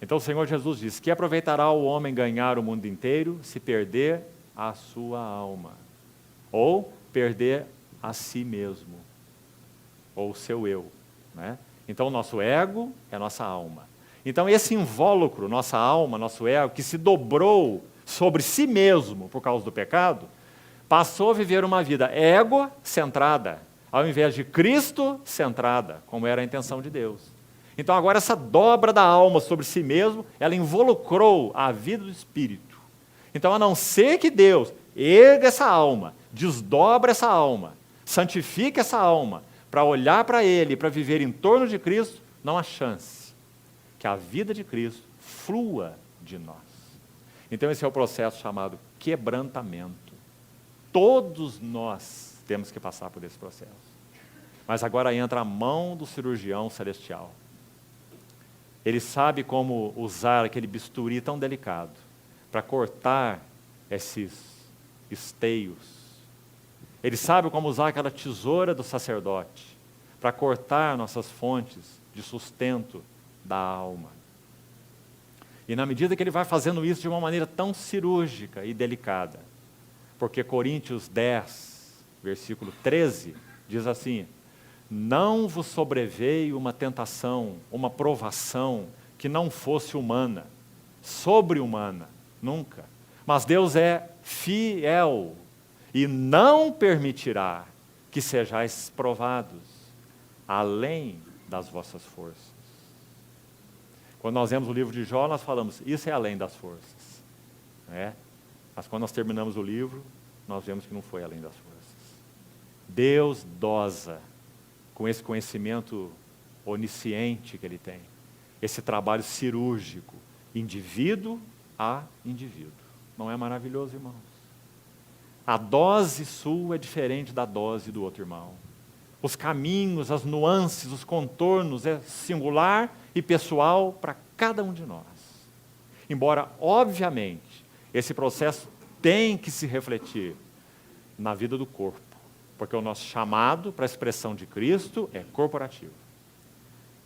A: Então o Senhor Jesus diz: que aproveitará o homem ganhar o mundo inteiro se perder a sua alma? Ou perder a si mesmo, ou o seu eu. Né? Então o nosso ego é a nossa alma. Então esse invólucro, nossa alma, nosso ego, que se dobrou sobre si mesmo por causa do pecado, passou a viver uma vida ego-centrada, ao invés de Cristo-centrada, como era a intenção de Deus. Então agora essa dobra da alma sobre si mesmo, ela involucrou a vida do espírito. Então, a não ser que Deus erga essa alma, desdobra essa alma, santifique essa alma, para olhar para Ele, para viver em torno de Cristo, não há chance que a vida de Cristo flua de nós. Então esse é o processo chamado quebrantamento. Todos nós temos que passar por esse processo. Mas agora entra a mão do cirurgião celestial. Ele sabe como usar aquele bisturi tão delicado para cortar esses esteios. Ele sabe como usar aquela tesoura do sacerdote para cortar nossas fontes de sustento da alma. E na medida que ele vai fazendo isso de uma maneira tão cirúrgica e delicada, porque Coríntios 10, versículo 13, diz assim: não vos sobreveio uma tentação, uma provação que não fosse humana, sobre-humana, nunca. Mas Deus é fiel e não permitirá que sejais provados além das vossas forças. Quando nós vemos o livro de Jó, nós falamos, isso é além das forças. Né? Mas quando nós terminamos o livro, nós vemos que não foi além das forças. Deus dosa com esse conhecimento onisciente que Ele tem, esse trabalho cirúrgico, indivíduo a indivíduo. Não é maravilhoso, irmãos? A dose sua é diferente da dose do outro irmão. Os caminhos, as nuances, os contornos é singular e pessoal para cada um de nós. Embora, obviamente, esse processo tem que se refletir na vida do corpo, porque o nosso chamado para a expressão de Cristo é corporativo.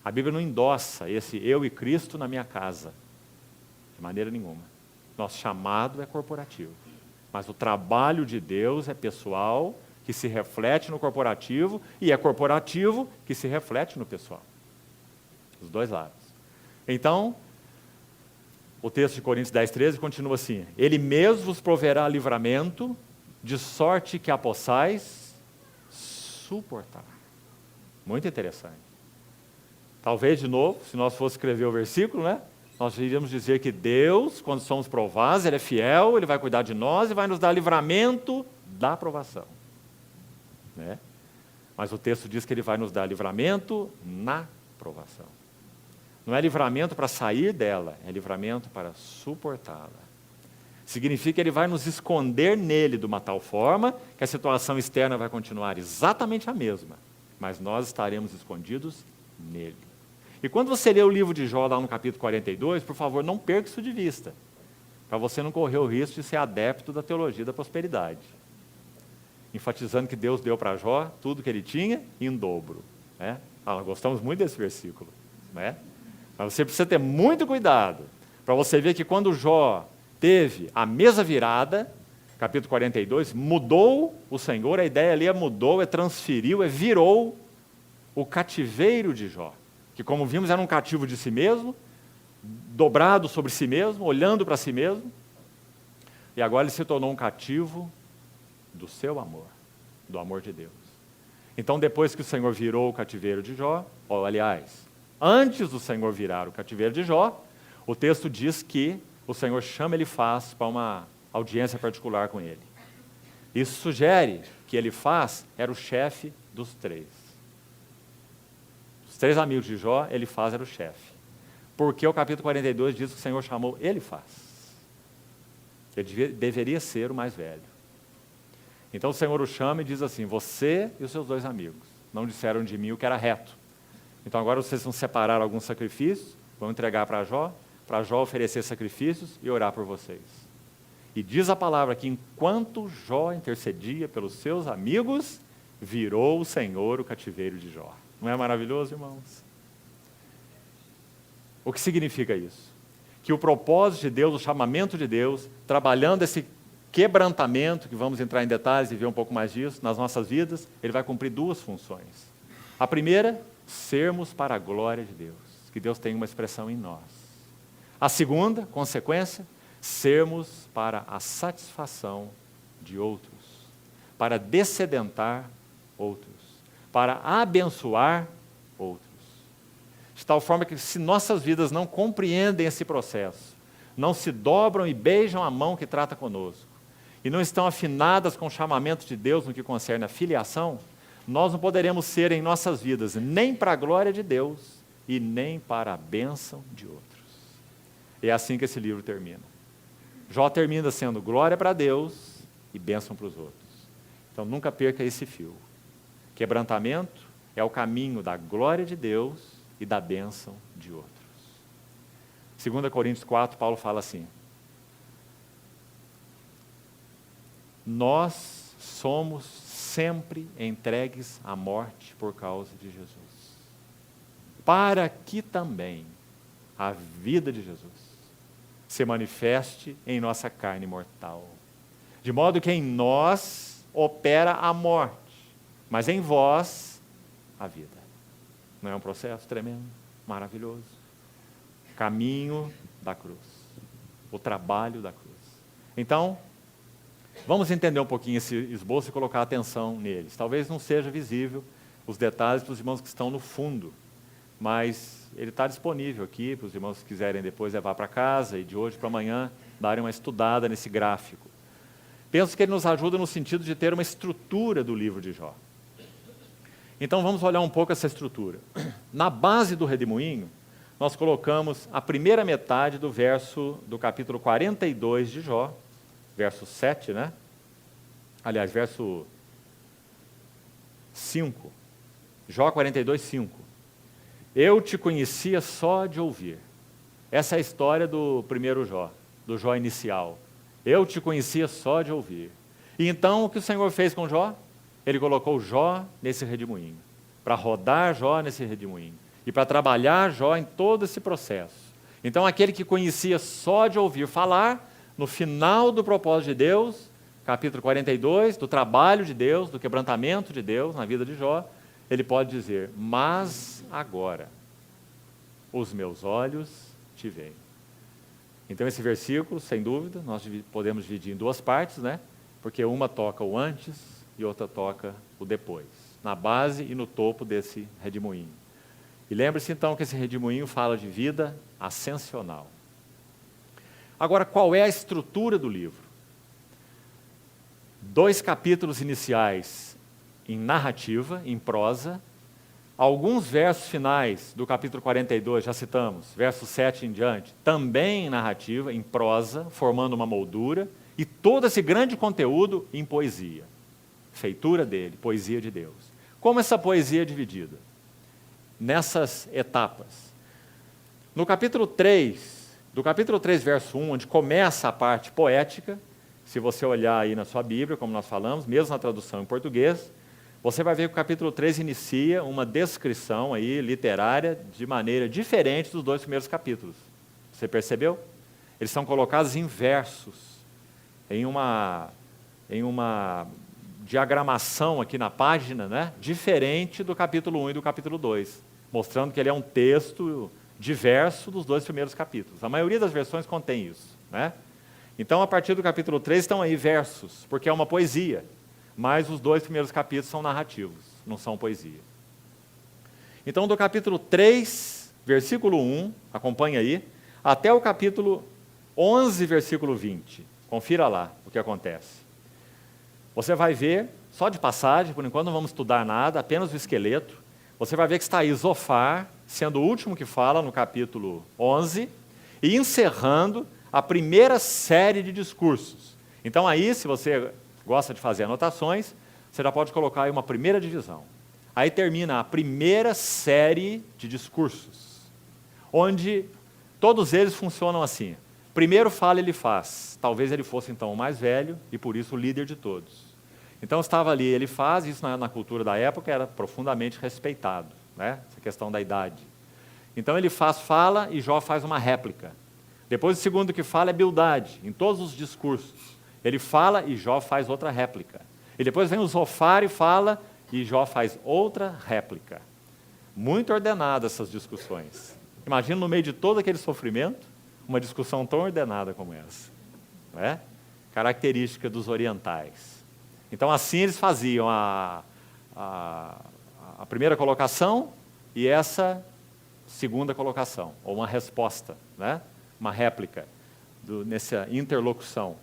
A: A Bíblia não endossa esse eu e Cristo na minha casa, de maneira nenhuma. Nosso chamado é corporativo, mas o trabalho de Deus é pessoal, que se reflete no corporativo, e é corporativo que se reflete no pessoal. Os dois lados. Então, o texto de Coríntios 10, 13 continua assim: Ele mesmo vos proverá livramento, de sorte que a possais suportar. Muito interessante. Talvez, de novo, se nós fosse escrever o versículo, né, nós iríamos dizer que Deus, quando somos provados, Ele é fiel, Ele vai cuidar de nós e vai nos dar livramento da provação. Né? Mas o texto diz que Ele vai nos dar livramento na provação. Não é livramento para sair dela, é livramento para suportá-la. Significa que Ele vai nos esconder nele de uma tal forma que a situação externa vai continuar exatamente a mesma, mas nós estaremos escondidos nele. E quando você lê o livro de Jó, lá no capítulo 42, por favor, não perca isso de vista, para você não correr o risco de ser adepto da teologia da prosperidade, enfatizando que Deus deu para Jó tudo que ele tinha em dobro. Né? Nós gostamos muito desse versículo. Né? Mas você precisa ter muito cuidado, para você ver que quando Jó teve a mesa virada, capítulo 42, mudou o Senhor, a ideia ali é mudou, é transferiu, é virou o cativeiro de Jó, que como vimos era um cativo de si mesmo, dobrado sobre si mesmo, olhando para si mesmo, e agora ele se tornou um cativo do seu amor, do amor de Deus. Então depois que o Senhor virou o cativeiro de Jó, aliás, antes do Senhor virar o cativeiro de Jó, o texto diz que o Senhor chama Elifaz para uma audiência particular com ele. Isso sugere que Elifaz era o chefe dos três. Os três amigos de Jó, Elifaz era o chefe. Porque o capítulo 42 diz que o Senhor chamou Elifaz. Ele deveria ser o mais velho. Então o Senhor o chama e diz assim: você e os seus dois amigos não disseram de mim o que era reto. Então agora vocês vão separar alguns sacrifícios, vão entregar para Jó oferecer sacrifícios e orar por vocês. E diz a palavra que enquanto Jó intercedia pelos seus amigos, virou o Senhor o cativeiro de Jó. Não é maravilhoso, irmãos? O que significa isso? Que o propósito de Deus, o chamamento de Deus, trabalhando esse quebrantamento, que vamos entrar em detalhes e ver um pouco mais disso, nas nossas vidas, Ele vai cumprir duas funções. A primeira, sermos para a glória de Deus, que Deus tenha uma expressão em nós. A segunda consequência, sermos para a satisfação de outros, para descedentar outros, para abençoar outros. De tal forma que, se nossas vidas não compreendem esse processo, não se dobram e beijam a mão que trata conosco, e não estão afinadas com o chamamento de Deus no que concerne a filiação, nós não poderemos ser em nossas vidas nem para a glória de Deus e nem para a bênção de outros. É assim que esse livro termina. Jó termina sendo glória para Deus e bênção para os outros. Então nunca perca esse fio. Quebrantamento é o caminho da glória de Deus e da bênção de outros. 2 Coríntios 4, Paulo fala assim: nós somos sempre entregues à morte por causa de Jesus, para que também a vida de Jesus se manifeste em nossa carne mortal, de modo que em nós opera a morte, mas em vós a vida. Não é um processo tremendo, maravilhoso? Caminho da cruz, o trabalho da cruz. Então, vamos entender um pouquinho esse esboço e colocar atenção neles. Talvez não seja visível os detalhes para os irmãos que estão no fundo, mas ele está disponível aqui para os irmãos que quiserem depois levar para casa e de hoje para amanhã darem uma estudada nesse gráfico. Penso que ele nos ajuda no sentido de ter uma estrutura do livro de Jó. Então vamos olhar um pouco essa estrutura. Na base do redemoinho, nós colocamos a primeira metade do capítulo 42 de Jó, verso 7, né? Aliás, verso 5. Jó 42, 5. Eu te conhecia só de ouvir. Essa é a história do primeiro Jó, do Jó inicial. Eu te conhecia só de ouvir. E então, o que o Senhor fez com Jó? Ele colocou Jó nesse redemoinho, para rodar Jó nesse redemoinho, e para trabalhar Jó em todo esse processo. Então, aquele que conhecia só de ouvir falar, no final do propósito de Deus, capítulo 42, do trabalho de Deus, do quebrantamento de Deus na vida de Jó, ele pode dizer: mas agora os meus olhos te veem. Então esse versículo, sem dúvida, nós podemos dividir em duas partes, né? Porque uma toca o antes e outra toca o depois, na base e no topo desse redemoinho. E lembre-se então que esse redemoinho fala de vida ascensional. Agora, qual é a estrutura do livro? 2 capítulos iniciais em narrativa, em prosa, alguns versos finais do capítulo 42, já citamos, verso 7 em diante, também em narrativa, em prosa, formando uma moldura, e todo esse grande conteúdo em poesia, feitura dele, poesia de Deus. Como essa poesia é dividida? Nessas etapas. No capítulo 3, do capítulo 3, verso 1, onde começa a parte poética, se você olhar aí na sua Bíblia, como nós falamos, mesmo na tradução em português, você vai ver que o capítulo 3 inicia uma descrição aí literária de maneira diferente dos 2 primeiros capítulos. Você percebeu? Eles são colocados em versos, em uma diagramação aqui na página, né, diferente do capítulo 1 e do capítulo 2, mostrando que ele é um texto diverso dos 2 primeiros capítulos. A maioria das versões contém isso, né? Então, a partir do capítulo 3 estão aí versos, porque é uma poesia, mas os 2 primeiros capítulos são narrativos, não são poesia. Então, do capítulo 3, versículo 1, acompanha aí, até o capítulo 11, versículo 20. Confira lá o que acontece. Você vai ver, só de passagem, por enquanto não vamos estudar nada, apenas o esqueleto. Você vai ver que está aí Zofar, sendo o último que fala no capítulo 11, e encerrando a primeira série de discursos. Então aí, se você gosta de fazer anotações, você já pode colocar aí uma primeira divisão. Aí termina a primeira série de discursos, onde todos eles funcionam assim. Primeiro fala, ele faz. Talvez ele fosse então o mais velho e por isso o líder de todos. Então estava ali, ele faz, isso na cultura da época era profundamente respeitado, né? Essa questão da idade. Então ele fala e Jó faz uma réplica. Depois o segundo que fala é Bildade, em todos os discursos. Ele fala e Jó faz outra réplica. E depois vem o Zofar e fala e Jó faz outra réplica. Muito ordenadas essas discussões. Imagina no meio de todo aquele sofrimento, uma discussão tão ordenada como essa. Não é? Característica dos orientais. Então, assim eles faziam a primeira colocação e essa segunda colocação, ou uma resposta, né? Uma réplica nessa interlocução.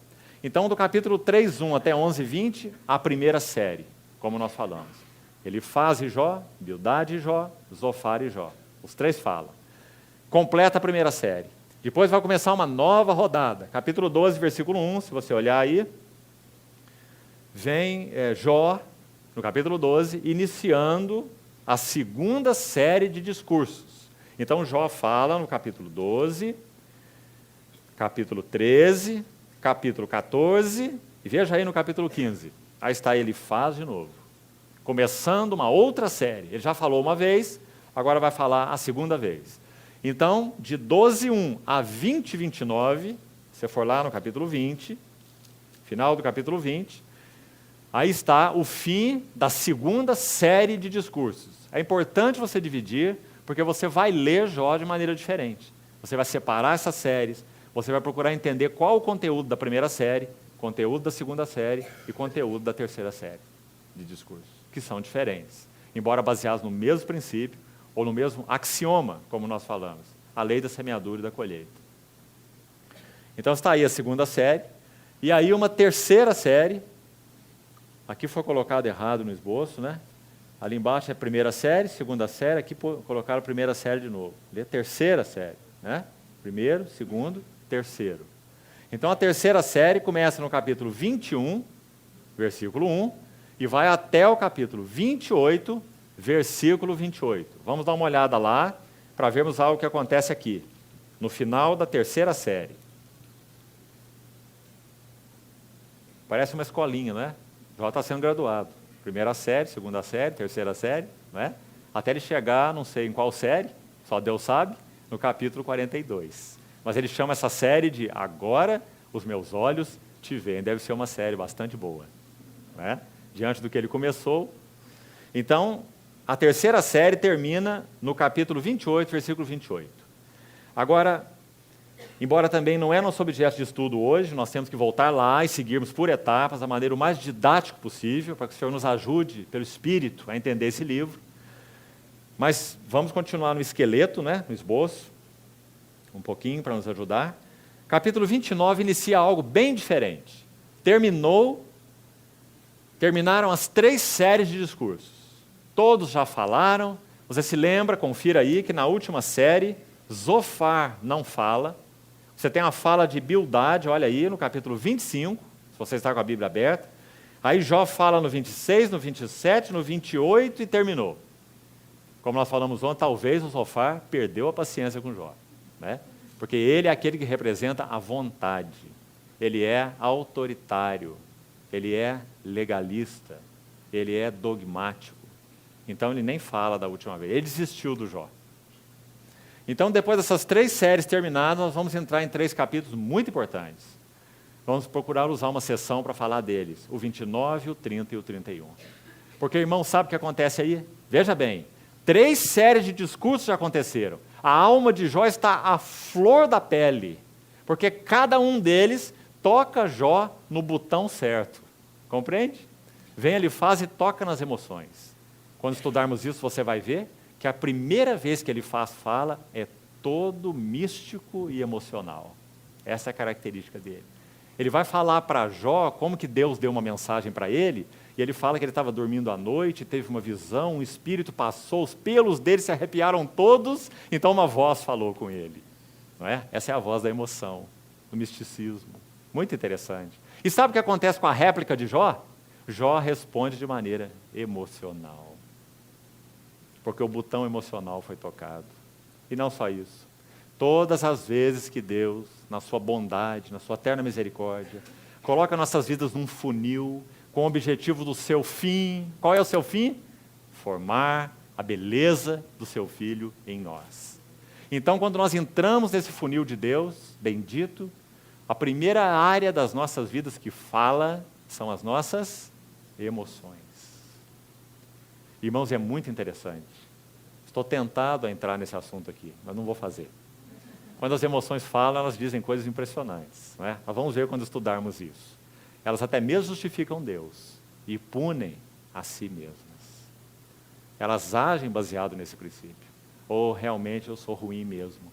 A: Então, do capítulo 3:1 até 11:20, a primeira série, como nós falamos. Elifaz e Jó, Bildade e Jó, Zofar e Jó. Os três falam. Completa a primeira série. Depois vai começar uma nova rodada. Capítulo 12, versículo 1, se você olhar aí, vem Jó, no capítulo 12, iniciando a segunda série de discursos. Então, Jó fala no capítulo 12, capítulo 13, capítulo 14, e veja aí no capítulo 15. Aí está Elifaz de novo, começando uma outra série. Ele já falou uma vez, agora vai falar a segunda vez. Então, de 12:1 a 20:29, se você for lá no capítulo 20, final do capítulo 20, aí está o fim da segunda série de discursos. É importante você dividir, porque você vai ler Jó de maneira diferente. Você vai separar essas séries, você vai procurar entender qual o conteúdo da primeira série, conteúdo da segunda série e conteúdo da terceira série de discursos, que são diferentes, embora baseados no mesmo princípio, ou no mesmo axioma, como nós falamos, a lei da semeadura e da colheita. Então está aí a segunda série, e aí uma terceira série, aqui foi colocado errado no esboço, né? Ali embaixo é a primeira série, segunda série, aqui colocaram a primeira série de novo. Ali é a terceira série, né? Primeiro, segundo, terceiro. Então a terceira série começa no capítulo 21, versículo 1, e vai até o capítulo 28, versículo 28. Vamos dar uma olhada lá, para vermos algo que acontece aqui, no final da terceira série. Parece uma escolinha, não é? Já está sendo graduado. Primeira série, segunda série, terceira série, não é? Até ele chegar, não sei em qual série, só Deus sabe, no capítulo 42. Mas ele chama essa série de Agora os Meus Olhos Te Veem. Deve ser uma série bastante boa, não é? Diante do que ele começou. Então, a terceira série termina no capítulo 28, versículo 28. Agora, embora também não é nosso objeto de estudo hoje, nós temos que voltar lá e seguirmos por etapas, da maneira o mais didática possível, para que o Senhor nos ajude, pelo Espírito, a entender esse livro. Mas vamos continuar no esqueleto, né, no esboço, um pouquinho para nos ajudar. Capítulo 29 inicia algo bem diferente. Terminaram as 3 séries de discursos. Todos já falaram. Você se lembra, confira aí, que na última série, Zofar não fala. Você tem a fala de Bildade, olha aí, no capítulo 25, se você está com a Bíblia aberta. Aí Jó fala no 26, no 27, no 28 e terminou. Como nós falamos ontem, talvez o Zofar perdeu a paciência com Jó, né? Porque ele é aquele que representa a vontade. Ele é autoritário, ele é legalista, ele é dogmático. Então ele nem fala da última vez, ele desistiu do Jó. Então, depois dessas 3 séries terminadas, nós vamos entrar em 3 capítulos muito importantes. Vamos procurar usar uma sessão para falar deles, o 29, o 30 e o 31. Porque, irmão, sabe o que acontece aí? Veja bem, 3 séries de discursos já aconteceram. A alma de Jó está à flor da pele, porque cada um deles toca Jó no botão certo. Compreende? Vem Elifaz e toca nas emoções. Quando estudarmos isso, você vai ver que a primeira vez que Elifaz fala é todo místico e emocional. Essa é a característica dele. Ele vai falar para Jó como que Deus deu uma mensagem para ele, e ele fala que ele estava dormindo à noite, teve uma visão, um espírito passou, os pelos dele se arrepiaram todos, então uma voz falou com ele. Não é? Essa é a voz da emoção, do misticismo. Muito interessante. E sabe o que acontece com a réplica de Jó? Jó responde de maneira emocional. Porque o botão emocional foi tocado. E não só isso. Todas as vezes que Deus, na sua bondade, na sua eterna misericórdia, coloca nossas vidas num funil, com o objetivo do seu fim. Qual é o seu fim? Formar a beleza do seu Filho em nós. Então, quando nós entramos nesse funil de Deus, bendito, a primeira área das nossas vidas que fala são as nossas emoções. Irmãos, é muito interessante. Estou tentado a entrar nesse assunto aqui, mas não vou fazer. Quando as emoções falam, elas dizem coisas impressionantes, não é? Nós vamos ver quando estudarmos isso. Elas até mesmo justificam Deus e punem a si mesmas. Elas agem baseado nesse princípio. Ou realmente eu sou ruim mesmo.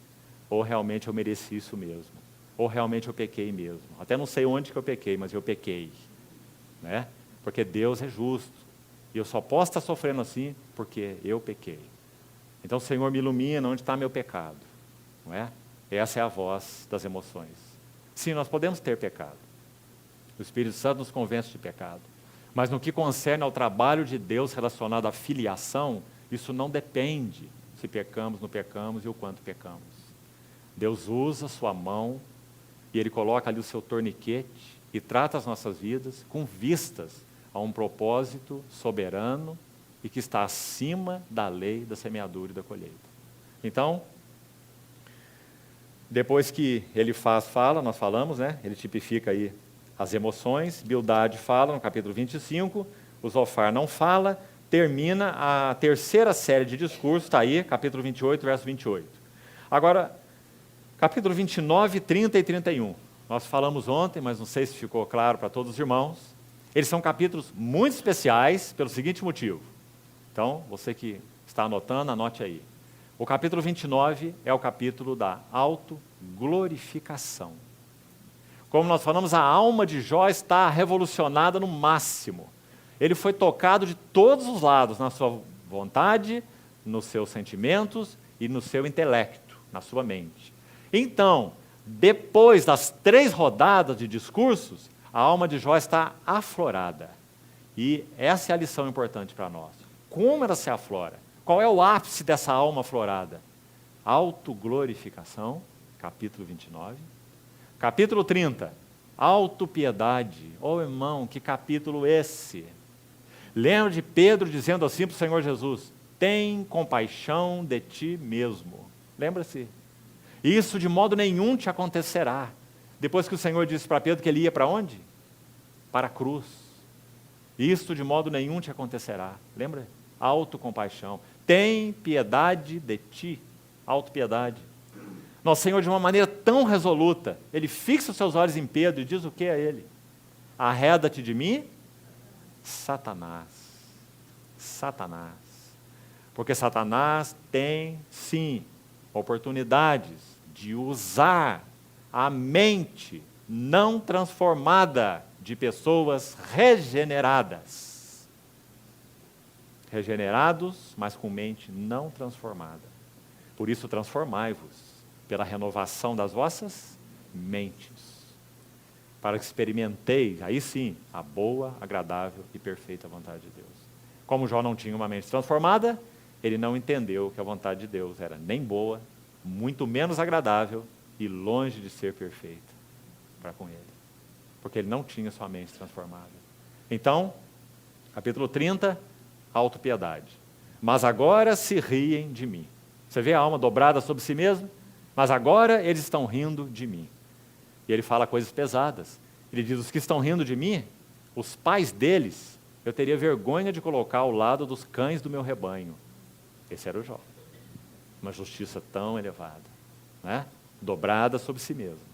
A: Ou realmente eu mereci isso mesmo. Ou realmente eu pequei mesmo. Até não sei onde que eu pequei, mas eu pequei. Né? Porque Deus é justo. E eu só posso estar sofrendo assim porque eu pequei. Então, Senhor, me ilumina onde está meu pecado. Não é? Essa é a voz das emoções. Sim, nós podemos ter pecado. O Espírito Santo nos convence de pecado. Mas no que concerne ao trabalho de Deus relacionado à filiação, isso não depende se pecamos, não pecamos e o quanto pecamos. Deus usa a sua mão e Ele coloca ali o seu torniquete e trata as nossas vidas com vistas a um propósito soberano e que está acima da lei da semeadura e da colheita. Então, depois que ele fala, nós falamos, né? Ele tipifica aí as emoções. Bildade fala no capítulo 25, o Zofar não fala, termina a terceira série de discursos, está aí, capítulo 28, verso 28. Agora, capítulo 29, 30 e 31. Nós falamos ontem, mas não sei se ficou claro para todos os irmãos. Eles são capítulos muito especiais pelo seguinte motivo. Então, você que está anotando, anote aí. O capítulo 29 é o capítulo da autoglorificação. Como nós falamos, a alma de Jó está revolucionada no máximo. Ele foi tocado de todos os lados, na sua vontade, nos seus sentimentos e no seu intelecto, na sua mente. Então, depois das 3 rodadas de discursos, a alma de Jó está aflorada. E essa é a lição importante para nós. Como ela se aflora? Qual é o ápice dessa alma aflorada? Autoglorificação, capítulo 29. Capítulo 30, autopiedade. Oh, irmão, que capítulo esse? Lembra de Pedro dizendo assim para o Senhor Jesus: tem compaixão de ti mesmo. Lembra-se? Isso de modo nenhum te acontecerá. Depois que o Senhor disse para Pedro que ele ia para onde? Para a cruz. Isso de modo nenhum te acontecerá. Lembra? Autocompaixão. Tem piedade de ti. Autopiedade. Nosso Senhor, de uma maneira tão resoluta, Ele fixa os seus olhos em Pedro e diz o que a ele? Arreda-te de mim, Satanás. Satanás. Porque Satanás tem, sim, oportunidades de usar a mente não transformada de pessoas regeneradas. Regenerados, mas com mente não transformada. Por isso, transformai-vos pela renovação das vossas mentes, para que experimenteis, aí sim, a boa, agradável e perfeita vontade de Deus. Como Jó não tinha uma mente transformada, ele não entendeu que a vontade de Deus era nem boa, muito menos agradável e longe de ser perfeita para com ele, porque ele não tinha sua mente transformada. Então, capítulo 30, autopiedade. Mas agora se riem de mim. Você vê a alma dobrada sobre si mesmo? Mas agora eles estão rindo de mim. E ele fala coisas pesadas. Ele diz: os que estão rindo de mim, os pais deles, eu teria vergonha de colocar ao lado dos cães do meu rebanho. Esse era o Jó. Uma justiça tão elevada, né? Dobrada sobre si mesmo.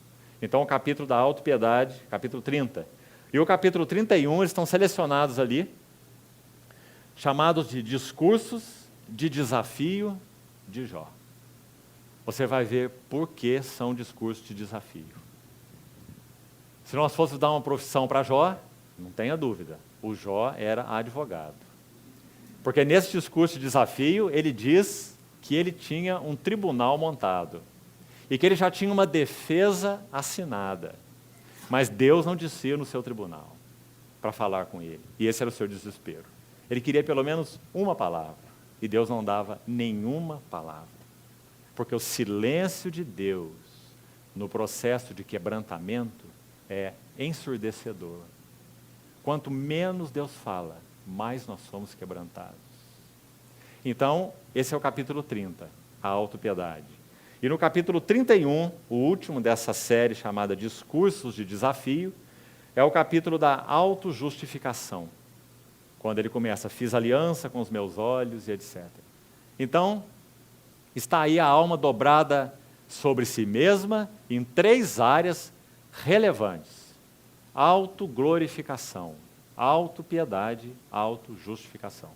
A: Então o capítulo da autopiedade, capítulo 30. E o capítulo 31, eles estão selecionados ali, chamados de discursos de desafio de Jó. Você vai ver por que são discursos de desafio. Se nós fôssemos dar uma profissão para Jó, não tenha dúvida, o Jó era advogado. Porque nesse discurso de desafio, ele diz que ele tinha um tribunal montado e que ele já tinha uma defesa assinada. Mas Deus não descia no seu tribunal para falar com ele. E esse era o seu desespero. Ele queria pelo menos uma palavra e Deus não dava nenhuma palavra. Porque o silêncio de Deus no processo de quebrantamento é ensurdecedor. Quanto menos Deus fala, mais nós somos quebrantados. Então, esse é o capítulo 30, a autopiedade. E no capítulo 31, o último dessa série chamada Discursos de Desafio, é o capítulo da autojustificação. Quando ele começa: fiz aliança com os meus olhos e etc. Então, está aí a alma dobrada sobre si mesma em 3 áreas relevantes: autoglorificação, autopiedade, autojustificação.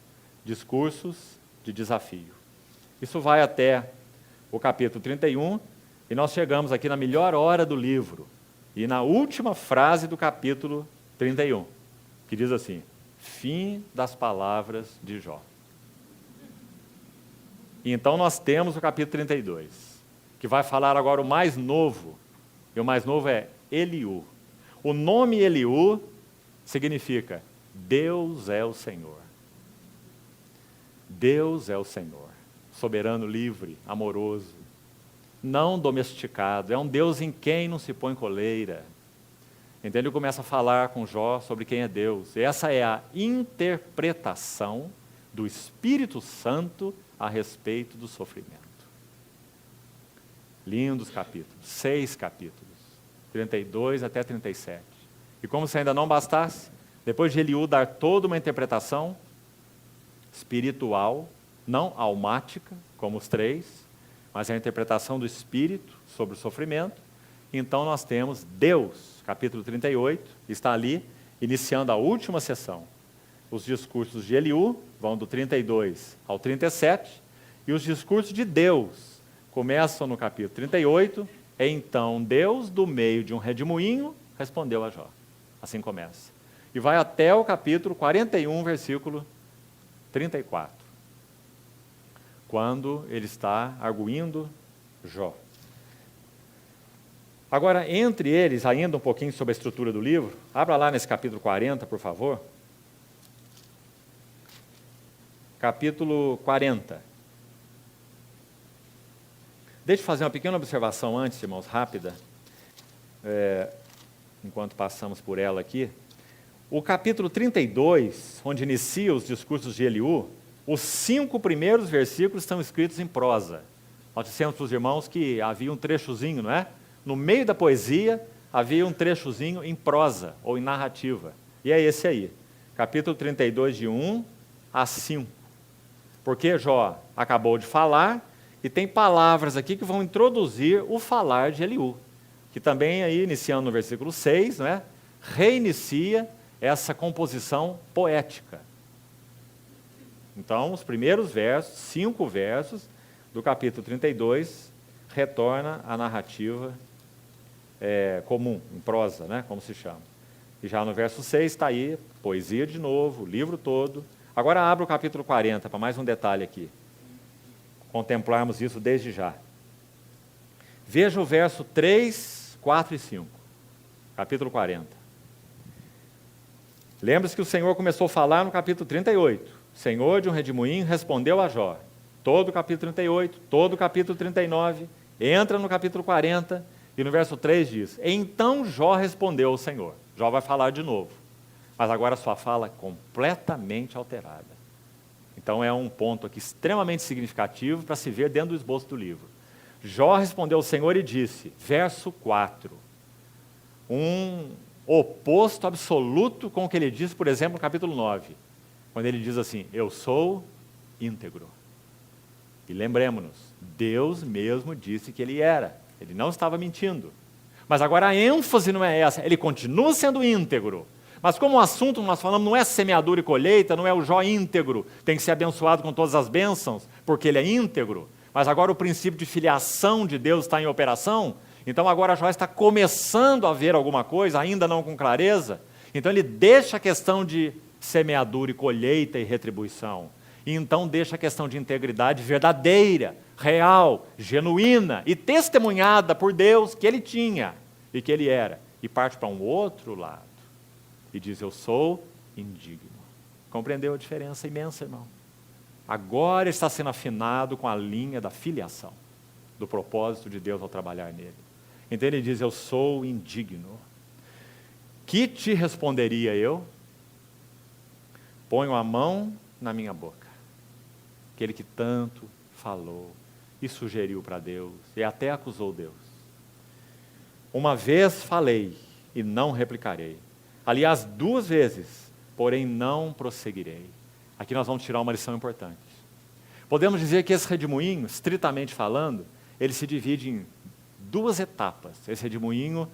A: Discursos de desafio. Isso vai até o capítulo 31, e nós chegamos aqui na melhor hora do livro, e na última frase do capítulo 31, que diz assim: fim das palavras de Jó. E então nós temos o capítulo 32, que vai falar agora o mais novo, e o mais novo é Eliú. O nome Eliú significa Deus é o Senhor. Deus é o Senhor, soberano, livre, amoroso, não domesticado, é um Deus em quem não se põe coleira. Então ele começa a falar com Jó sobre quem é Deus. E essa é a interpretação do Espírito Santo a respeito do sofrimento. Lindos capítulos, 6 capítulos, 32 até 37. E como se ainda não bastasse, depois de Eliú dar toda uma interpretação espiritual, não almática, como os 3, mas a interpretação do Espírito sobre o sofrimento, então nós temos Deus, capítulo 38, está ali, iniciando a última sessão. Os discursos de Eliú vão do 32 ao 37, e os discursos de Deus começam no capítulo 38, então Deus, do meio de um redemoinho, respondeu a Jó. Assim começa. E vai até o capítulo 41, versículo 34, quando ele está arguindo Jó. Agora, entre eles, ainda um pouquinho sobre a estrutura do livro, abra lá nesse capítulo 40, por favor. Capítulo 40. Deixa eu fazer uma pequena observação antes, irmãos, rápida, enquanto passamos por ela aqui. O capítulo 32, onde inicia os discursos de Eliú, os 5 primeiros versículos estão escritos em prosa. Nós dissemos para os irmãos que havia um trechozinho, não é? No meio da poesia, havia um trechozinho em prosa, ou em narrativa. E é esse aí, capítulo 32, de 1 a 5. Porque Jó acabou de falar, e tem palavras aqui que vão introduzir o falar de Eliú, que também, aí, iniciando no versículo 6, não é? Reinicia essa composição poética. Então, os primeiros versos, 5 versos, do capítulo 32, retorna à narrativa comum, em prosa, né, como se chama. E já no verso 6 está aí, poesia de novo, o livro todo. Agora abra o capítulo 40, para mais um detalhe aqui. Contemplarmos isso desde já. Veja o verso 3, 4 e 5. Capítulo 40. Lembre-se que o Senhor começou a falar no capítulo 38. O Senhor de um redemoinho respondeu a Jó. Todo o capítulo 38, todo o capítulo 39, entra no capítulo 40, e no verso 3 diz: então Jó respondeu ao Senhor. Jó vai falar de novo, mas agora a sua fala é completamente alterada. Então é um ponto aqui extremamente significativo para se ver dentro do esboço do livro. Jó respondeu ao Senhor e disse, verso 4, um oposto absoluto com o que ele diz, por exemplo, no capítulo 9, quando ele diz assim: eu sou íntegro. E lembremos-nos, Deus mesmo disse que ele era, ele não estava mentindo. Mas agora a ênfase não é essa, ele continua sendo íntegro. Mas como o assunto nós falamos não é semeadura e colheita, não é o Jó íntegro, tem que ser abençoado com todas as bênçãos, porque ele é íntegro, mas agora o princípio de filiação de Deus está em operação, então agora Jó está começando a ver alguma coisa, ainda não com clareza, então ele deixa a questão de semeadura e colheita e retribuição, e então deixa a questão de integridade verdadeira, real, genuína e testemunhada por Deus que ele tinha e que ele era, e parte para um outro lado. E diz, eu sou indigno. Compreendeu a diferença imensa, irmão? Agora está sendo afinado com a linha da filiação, do propósito de Deus ao trabalhar nele. Então ele diz, eu sou indigno. Que te responderia eu? Ponho a mão na minha boca. Aquele que tanto falou e sugeriu para Deus, e até acusou Deus. Uma vez falei e não replicarei. Aliás, 2 vezes, porém não prosseguirei. Aqui nós vamos tirar uma lição importante. Podemos dizer que esse redemoinho, estritamente falando, ele se divide em duas etapas. Esse redemoinho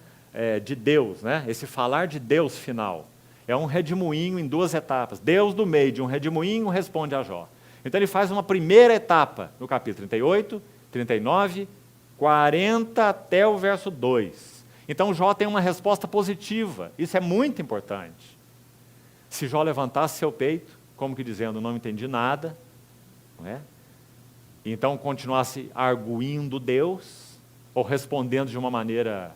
A: de Deus, né? Esse falar de Deus final. É um redemoinho em duas etapas. Deus, do meio de um redemoinho, responde a Jó. Então ele faz uma primeira etapa no capítulo 38, 39, 40 até o verso 2. Então Jó tem uma resposta positiva. Isso é muito importante. Se Jó levantasse seu peito, como que dizendo, não entendi nada, não é? E então continuasse arguindo Deus, ou respondendo de uma maneira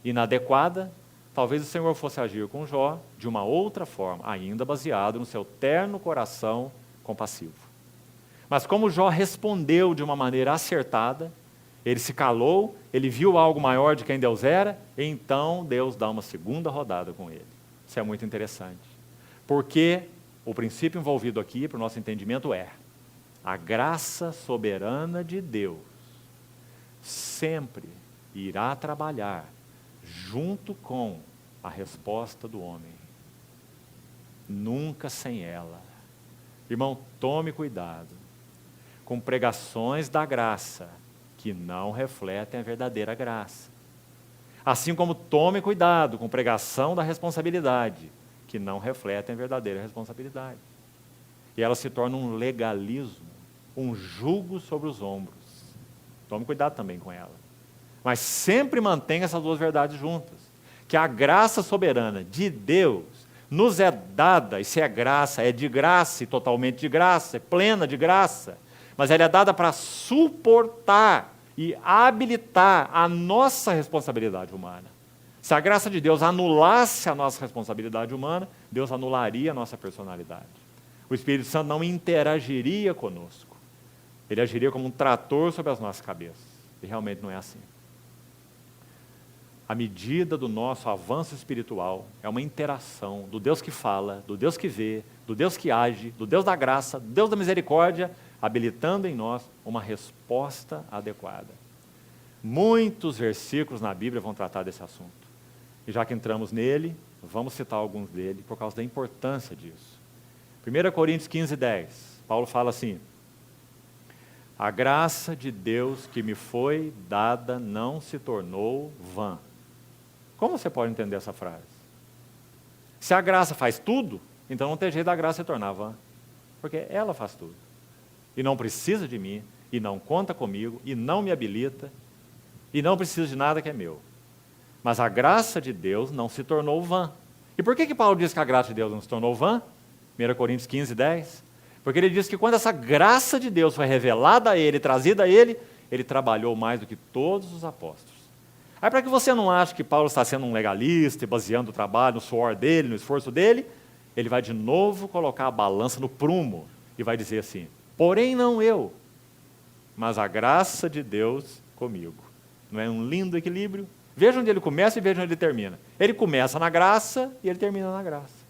A: inadequada, talvez o Senhor fosse agir com Jó de uma outra forma, ainda baseado no seu terno coração compassivo. Mas como Jó respondeu de uma maneira acertada, ele se calou, ele viu algo maior de quem Deus era, e então Deus dá uma segunda rodada com ele. Isso é muito interessante. Porque o princípio envolvido aqui, para o nosso entendimento, é a graça soberana de Deus sempre irá trabalhar junto com a resposta do homem. Nunca sem ela. Irmão, tome cuidado com pregações da graça que não refletem a verdadeira graça. Assim como tome cuidado com pregação da responsabilidade que não refletem a verdadeira responsabilidade. E ela se torna um legalismo, um jugo sobre os ombros. Tome cuidado também com ela. Mas sempre mantenha essas duas verdades juntas. Que a graça soberana de Deus nos é dada, e se é graça, é de graça e totalmente de graça, é plena de graça, mas ela é dada para suportar e habilitar a nossa responsabilidade humana. Se a graça de Deus anulasse a nossa responsabilidade humana, Deus anularia a nossa personalidade. O Espírito Santo não interagiria conosco. Ele agiria como um trator sobre as nossas cabeças. E realmente não é assim. A medida do nosso avanço espiritual é uma interação do Deus que fala, do Deus que vê, do Deus que age, do Deus da graça, do Deus da misericórdia, habilitando em nós uma resposta adequada. Muitos versículos na Bíblia vão tratar desse assunto. E já que entramos nele, vamos citar alguns dele por causa da importância disso. 1 Coríntios 15, 10, Paulo fala assim: a graça de Deus que me foi dada não se tornou vã. Como você pode entender essa frase? Se a graça faz tudo, então não tem jeito da graça se tornar vã. Porque ela faz tudo. E não precisa de mim, e não conta comigo, e não me habilita, e não precisa de nada que é meu. Mas a graça de Deus não se tornou vã. E por que Paulo diz que a graça de Deus não se tornou vã? 1 Coríntios 15, 10. Porque ele diz que quando essa graça de Deus foi revelada a ele, trazida a ele, ele trabalhou mais do que todos os apóstolos. Aí para que você não ache que Paulo está sendo um legalista e baseando o trabalho no suor dele, no esforço dele, ele vai de novo colocar a balança no prumo e vai dizer assim: porém não eu, mas a graça de Deus comigo. Não é um lindo equilíbrio? Veja onde ele começa e veja onde ele termina. Ele começa na graça e ele termina na graça.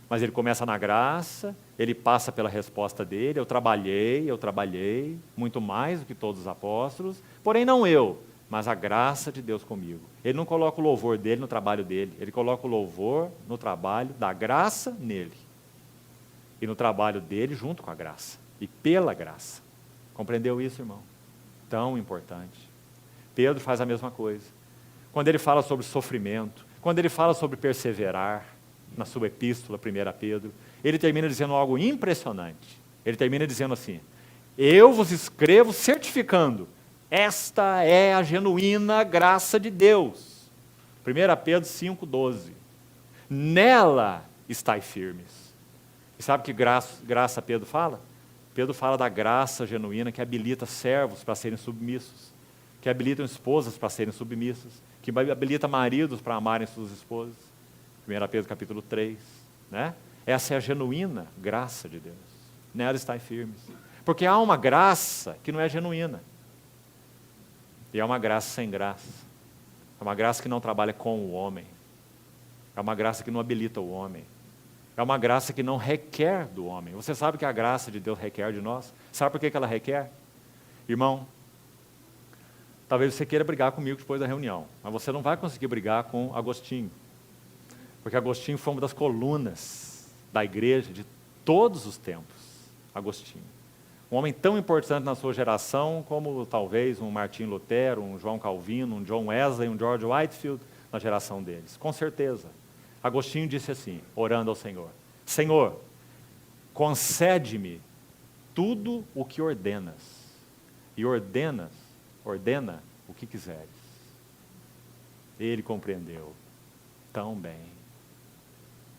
A: Mas ele começa na graça, ele passa pela resposta dele: eu trabalhei, muito mais do que todos os apóstolos, porém não eu, mas a graça de Deus comigo. Ele não coloca o louvor dele no trabalho dele, ele coloca o louvor no trabalho da graça nele. E no trabalho dele junto com a graça, e pela graça. Compreendeu isso, irmão? Tão importante. Pedro faz a mesma coisa. Quando ele fala sobre sofrimento, quando ele fala sobre perseverar, na sua epístola, 1 Pedro, ele termina dizendo algo impressionante. Ele termina dizendo assim: eu vos escrevo certificando, esta é a genuína graça de Deus. 1 Pedro 5,12. Nela estai firmes. E sabe que graça Pedro fala? Pedro fala da graça genuína que habilita servos para serem submissos, que habilitam esposas para serem submissas, que habilita maridos para amarem suas esposas. 1 Pedro capítulo 3, né? Essa é a genuína graça de Deus. Nela estai firmes. Porque há uma graça que não é genuína. E é uma graça sem graça. É uma graça que não trabalha com o homem. É uma graça que não habilita o homem. É uma graça que não requer do homem. Você sabe que a graça de Deus requer de nós? Sabe por que ela requer? Irmão, talvez você queira brigar comigo depois da reunião, mas você não vai conseguir brigar com Agostinho. Porque Agostinho foi uma das colunas da igreja de todos os tempos. Agostinho. Um homem tão importante na sua geração como talvez um Martim Lutero, um João Calvino, um John Wesley, um George Whitefield na geração deles. Com certeza. Agostinho disse assim, orando ao Senhor: Senhor, concede-me tudo o que ordenas, e ordena o que quiseres. Ele compreendeu tão bem.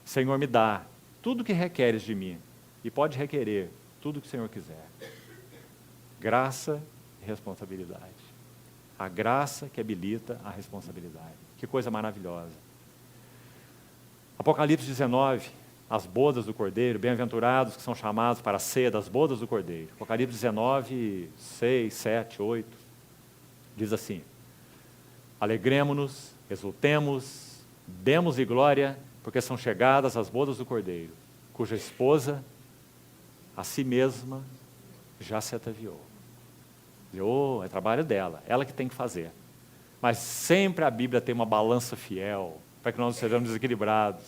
A: Senhor, me dá tudo o que requeres de mim, e pode requerer tudo o que o Senhor quiser. Graça e responsabilidade. A graça que habilita a responsabilidade. Que coisa maravilhosa. Apocalipse 19, as bodas do Cordeiro, bem-aventurados que são chamados para a ceia das bodas do Cordeiro. Apocalipse 19, 6, 7, 8, diz assim: alegremo-nos, exultemos, demos-lhe glória, porque são chegadas as bodas do Cordeiro, cuja esposa, a si mesma, já se ataviou. É trabalho dela, ela que tem que fazer. Mas sempre a Bíblia tem uma balança fiel, para que nós não sejamos desequilibrados.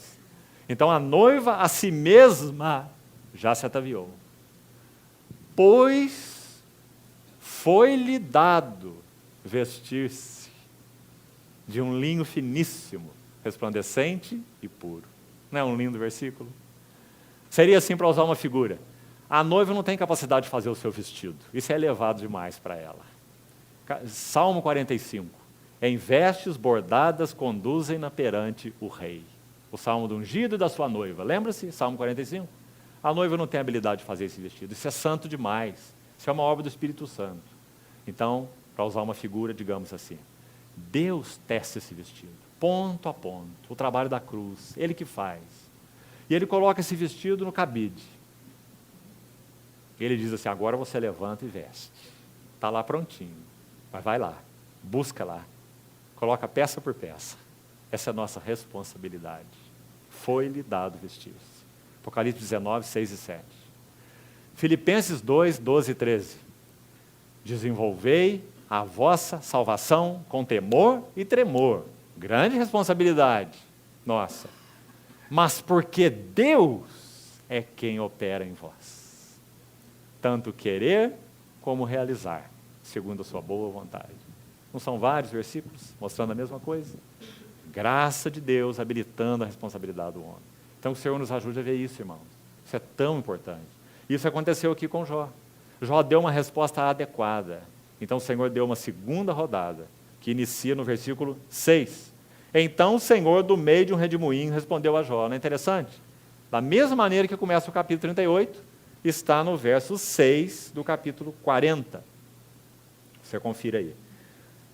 A: Então a noiva a si mesma já se ataviou. Pois foi-lhe dado vestir-se de um linho finíssimo, resplandecente e puro. Não é um lindo versículo? Seria assim, para usar uma figura: a noiva não tem capacidade de fazer o seu vestido. Isso é elevado demais para ela. Salmo 45. Em vestes bordadas conduzem-na perante o rei. O salmo do ungido e da sua noiva. Lembra-se? Salmo 45. A noiva não tem habilidade de fazer esse vestido. Isso é santo demais. Isso é uma obra do Espírito Santo. Então, para usar uma figura, digamos assim, Deus testa esse vestido, ponto a ponto. O trabalho da cruz, Ele que faz. E Ele coloca esse vestido no cabide. Ele diz assim: agora você levanta e veste. Está lá prontinho. Mas vai lá, busca lá. Coloca peça por peça. Essa é a nossa responsabilidade. Foi-lhe dado vestir-se. Apocalipse 19, 6 e 7. Filipenses 2, 12 e 13. Desenvolvei a vossa salvação com temor e tremor. Grande responsabilidade nossa. Mas porque Deus é quem opera em vós. Tanto querer como realizar, segundo a sua boa vontade. Não são vários versículos mostrando a mesma coisa? Graça de Deus habilitando a responsabilidade do homem. Então que o Senhor nos ajude a ver isso, irmãos. Isso é tão importante. Isso aconteceu aqui com Jó. Jó deu uma resposta adequada. Então o Senhor deu uma segunda rodada, que inicia no versículo 6. Então o Senhor, do meio de um redemoinho, respondeu a Jó. Não é interessante? Da mesma maneira que começa o capítulo 38, está no verso 6 do capítulo 40. Você confira aí.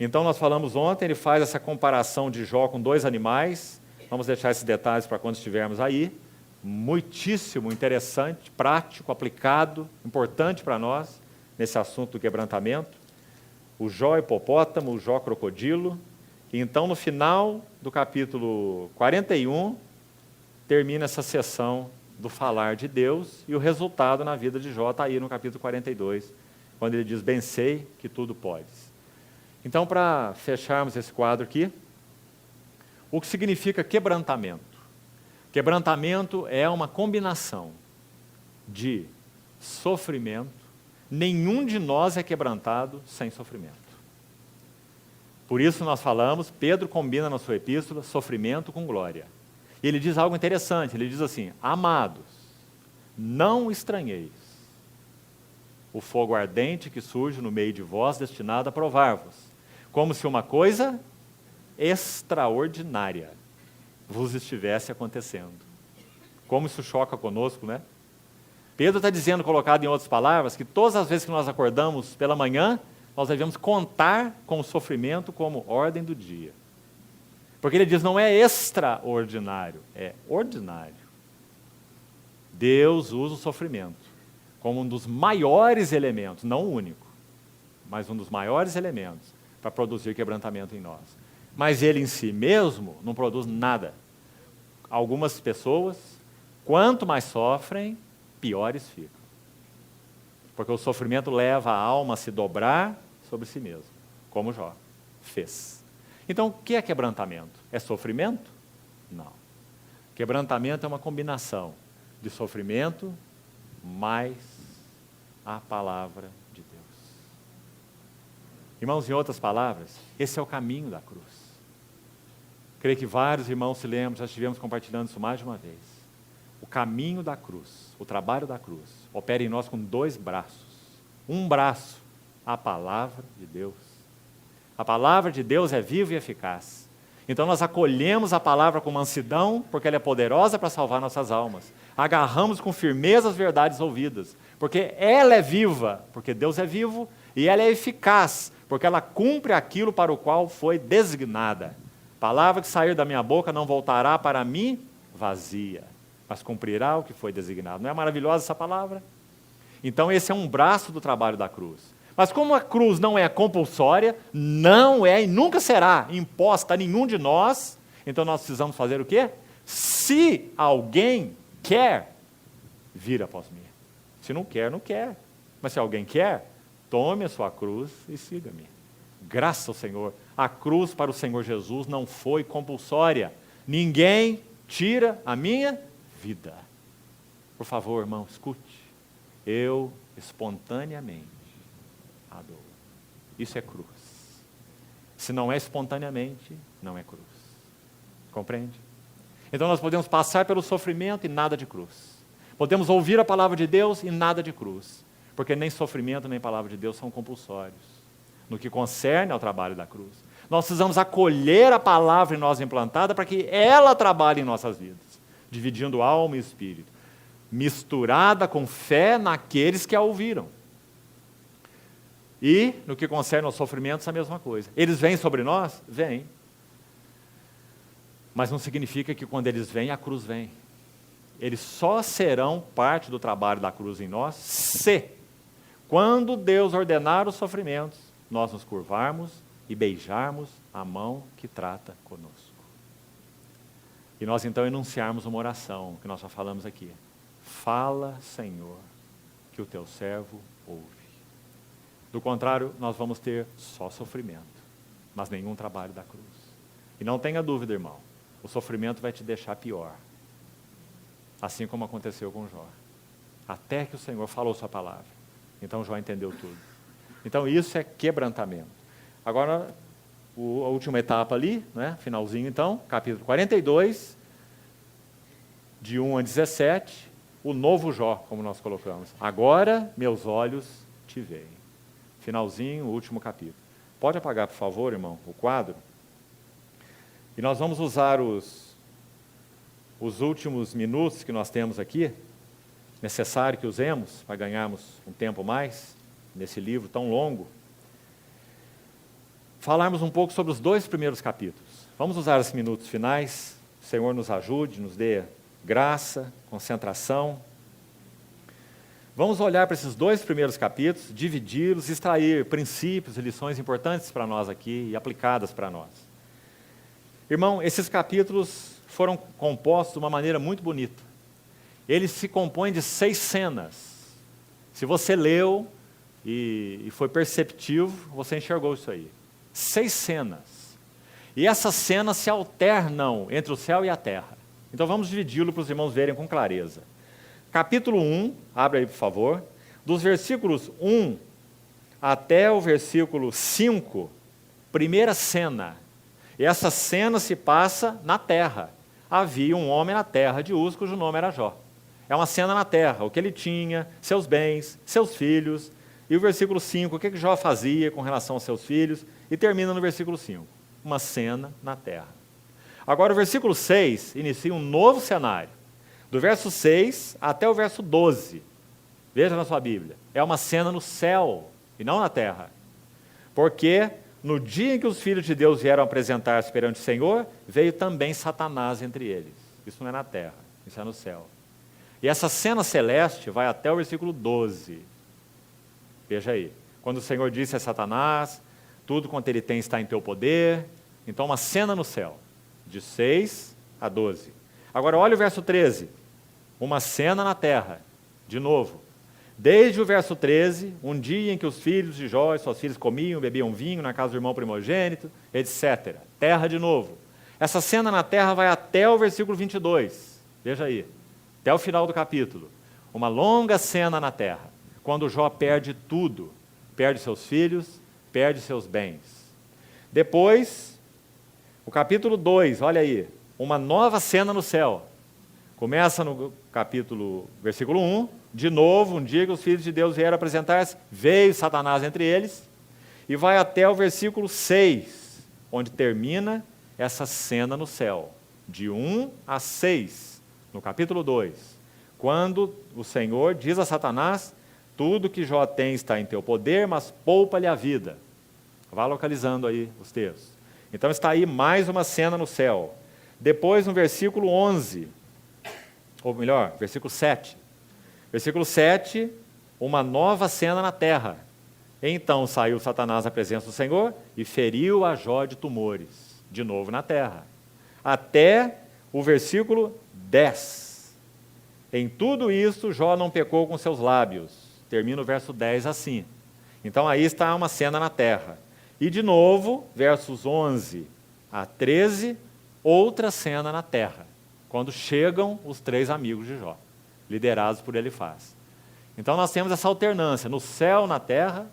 A: Então nós falamos ontem, ele faz essa comparação de Jó com dois animais. Vamos deixar esses detalhes para quando estivermos aí. Muitíssimo interessante, prático, aplicado, importante para nós, nesse assunto do quebrantamento. O Jó hipopótamo, o Jó crocodilo. E então no final do capítulo 41, termina essa sessão do falar de Deus, e o resultado na vida de Jó está aí no capítulo 42, quando ele diz: bem sei que tudo podes. Então, para fecharmos esse quadro aqui, o que significa quebrantamento? Quebrantamento é uma combinação de sofrimento. Nenhum de nós é quebrantado sem sofrimento. Por isso nós falamos, Pedro combina na sua epístola sofrimento com glória. E ele diz algo interessante, ele diz assim: amados, não estranheis o fogo ardente que surge no meio de vós, destinado a provar-vos, como se uma coisa extraordinária vos estivesse acontecendo. Como isso choca conosco, né? Pedro está dizendo, colocado em outras palavras, que todas as vezes que nós acordamos pela manhã, nós devemos contar com o sofrimento como ordem do dia. Porque ele diz, não é extraordinário, é ordinário. Deus usa o sofrimento como um dos maiores elementos, não o único, mas um dos maiores elementos para produzir quebrantamento em nós. Mas ele em si mesmo não produz nada. Algumas pessoas, quanto mais sofrem, piores ficam. Porque o sofrimento leva a alma a se dobrar sobre si mesmo, como Jó fez. Então, o que é quebrantamento? É sofrimento? Não. Quebrantamento é uma combinação de sofrimento mais a palavra de Deus. Irmãos, em outras palavras, esse é o caminho da cruz. Creio que vários irmãos se lembram, já estivemos compartilhando isso mais de uma vez. O caminho da cruz, o trabalho da cruz, opera em nós com dois braços. Um braço, a palavra de Deus. A palavra de Deus é viva e eficaz. Então nós acolhemos a palavra com mansidão, porque ela é poderosa para salvar nossas almas. Agarramos com firmeza as verdades ouvidas, porque ela é viva, porque Deus é vivo, e ela é eficaz, porque ela cumpre aquilo para o qual foi designada. Palavra que sair da minha boca não voltará para mim vazia, mas cumprirá o que foi designado. Não é maravilhosa essa palavra? Então esse é um braço do trabalho da cruz. Mas como a cruz não é compulsória, não é e nunca será imposta a nenhum de nós, então nós precisamos fazer o quê? Se alguém quer, vir após mim. Se não quer, não quer. Mas se alguém quer, tome a sua cruz e siga-me. Graças ao Senhor. A cruz para o Senhor Jesus não foi compulsória. Ninguém tira a minha vida. Por favor, irmão, escute. Eu espontaneamente a dou. Isso é cruz. Se não é espontaneamente, não é cruz. Compreende? Então nós podemos passar pelo sofrimento e nada de cruz. Podemos ouvir a palavra de Deus e nada de cruz. Porque nem sofrimento nem palavra de Deus são compulsórios. No que concerne ao trabalho da cruz. Nós precisamos acolher a palavra em nós implantada para que ela trabalhe em nossas vidas. Dividindo alma e espírito. Misturada com fé naqueles que a ouviram. E, no que concerne aos sofrimentos, a mesma coisa. Eles vêm sobre nós? Vêm. Mas não significa que quando eles vêm, a cruz vem. Eles só serão parte do trabalho da cruz em nós, se, quando Deus ordenar os sofrimentos, nós nos curvarmos e beijarmos a mão que trata conosco. E nós então enunciarmos uma oração, que nós já falamos aqui. Fala, Senhor, que o teu servo ouve. Do contrário, nós vamos ter só sofrimento, mas nenhum trabalho da cruz. E não tenha dúvida, irmão, o sofrimento vai te deixar pior. Assim como aconteceu com Jó. Até que o Senhor falou sua palavra. Então Jó entendeu tudo. Então isso é quebrantamento. Agora, a última etapa ali, né? Finalzinho então, capítulo 42, de 1 a 17, o novo Jó, como nós colocamos. Agora meus olhos te veem. Finalzinho, o último capítulo. Pode apagar, por favor, irmão, o quadro? E nós vamos usar os últimos minutos que nós temos aqui, necessário que usemos para ganharmos um tempo mais, nesse livro tão longo, falarmos um pouco sobre os 2 primeiros capítulos. Vamos usar esses minutos finais, o Senhor nos ajude, nos dê graça, concentração. Vamos olhar para esses 2 primeiros capítulos, dividi-los, extrair princípios e lições importantes para nós aqui e aplicadas para nós. Irmão, esses capítulos foram compostos de uma maneira muito bonita. Eles se compõem de 6 cenas. Se você leu e foi perceptivo, você enxergou isso aí. 6 cenas. E essas cenas se alternam entre o céu e a terra. Então vamos dividi-lo para os irmãos verem com clareza. Capítulo 1, abre aí por favor, dos versículos 1 até o versículo 5, primeira cena. E essa cena se passa na terra. Havia um homem na terra de Uz, cujo nome era Jó. É uma cena na terra, o que ele tinha, seus bens, seus filhos. E o versículo 5, o que Jó fazia com relação aos seus filhos. E termina no versículo 5, uma cena na terra. Agora o versículo 6 inicia um novo cenário. Do verso 6 até o verso 12. Veja na sua Bíblia. É uma cena no céu e não na terra. Porque no dia em que os filhos de Deus vieram apresentar-se perante o Senhor, veio também Satanás entre eles. Isso não é na terra, isso é no céu. E essa cena celeste vai até o versículo 12. Veja aí. Quando o Senhor disse a Satanás, tudo quanto ele tem está em teu poder. Então uma cena no céu, de 6 a 12. Agora olha o verso 13. Uma cena na terra, de novo. Desde o verso 13, um dia em que os filhos de Jó e suas filhas comiam, bebiam vinho na casa do irmão primogênito, etc. Terra de novo. Essa cena na terra vai até o versículo 22. Veja aí. Até o final do capítulo. Uma longa cena na terra. quando Jó perde tudo, perde seus filhos, perde seus bens. Depois, o capítulo 2, olha aí, uma nova cena no céu. Começa no versículo 1, de novo, um dia que os filhos de Deus vieram apresentar-se, veio Satanás entre eles, e vai até o versículo 6, onde termina essa cena no céu, de 1 a 6, no capítulo 2, quando o Senhor diz a Satanás, tudo que Jó tem está em teu poder, mas poupa-lhe a vida. Vá localizando aí os textos. Então está aí mais uma cena no céu. Depois, no versículo 11, ou melhor, versículo 7. Versículo 7, uma nova cena na terra. Então saiu Satanás à presença do Senhor e feriu a Jó de tumores, de novo na terra. Até o versículo 10. Em tudo isso, Jó não pecou com seus lábios. Termina o verso 10 assim. Então aí está uma cena na terra. E de novo, versos 11 a 13, outra cena na terra, quando chegam os 3 amigos de Jó, liderados por Elifaz. Então nós temos essa alternância, no céu na terra,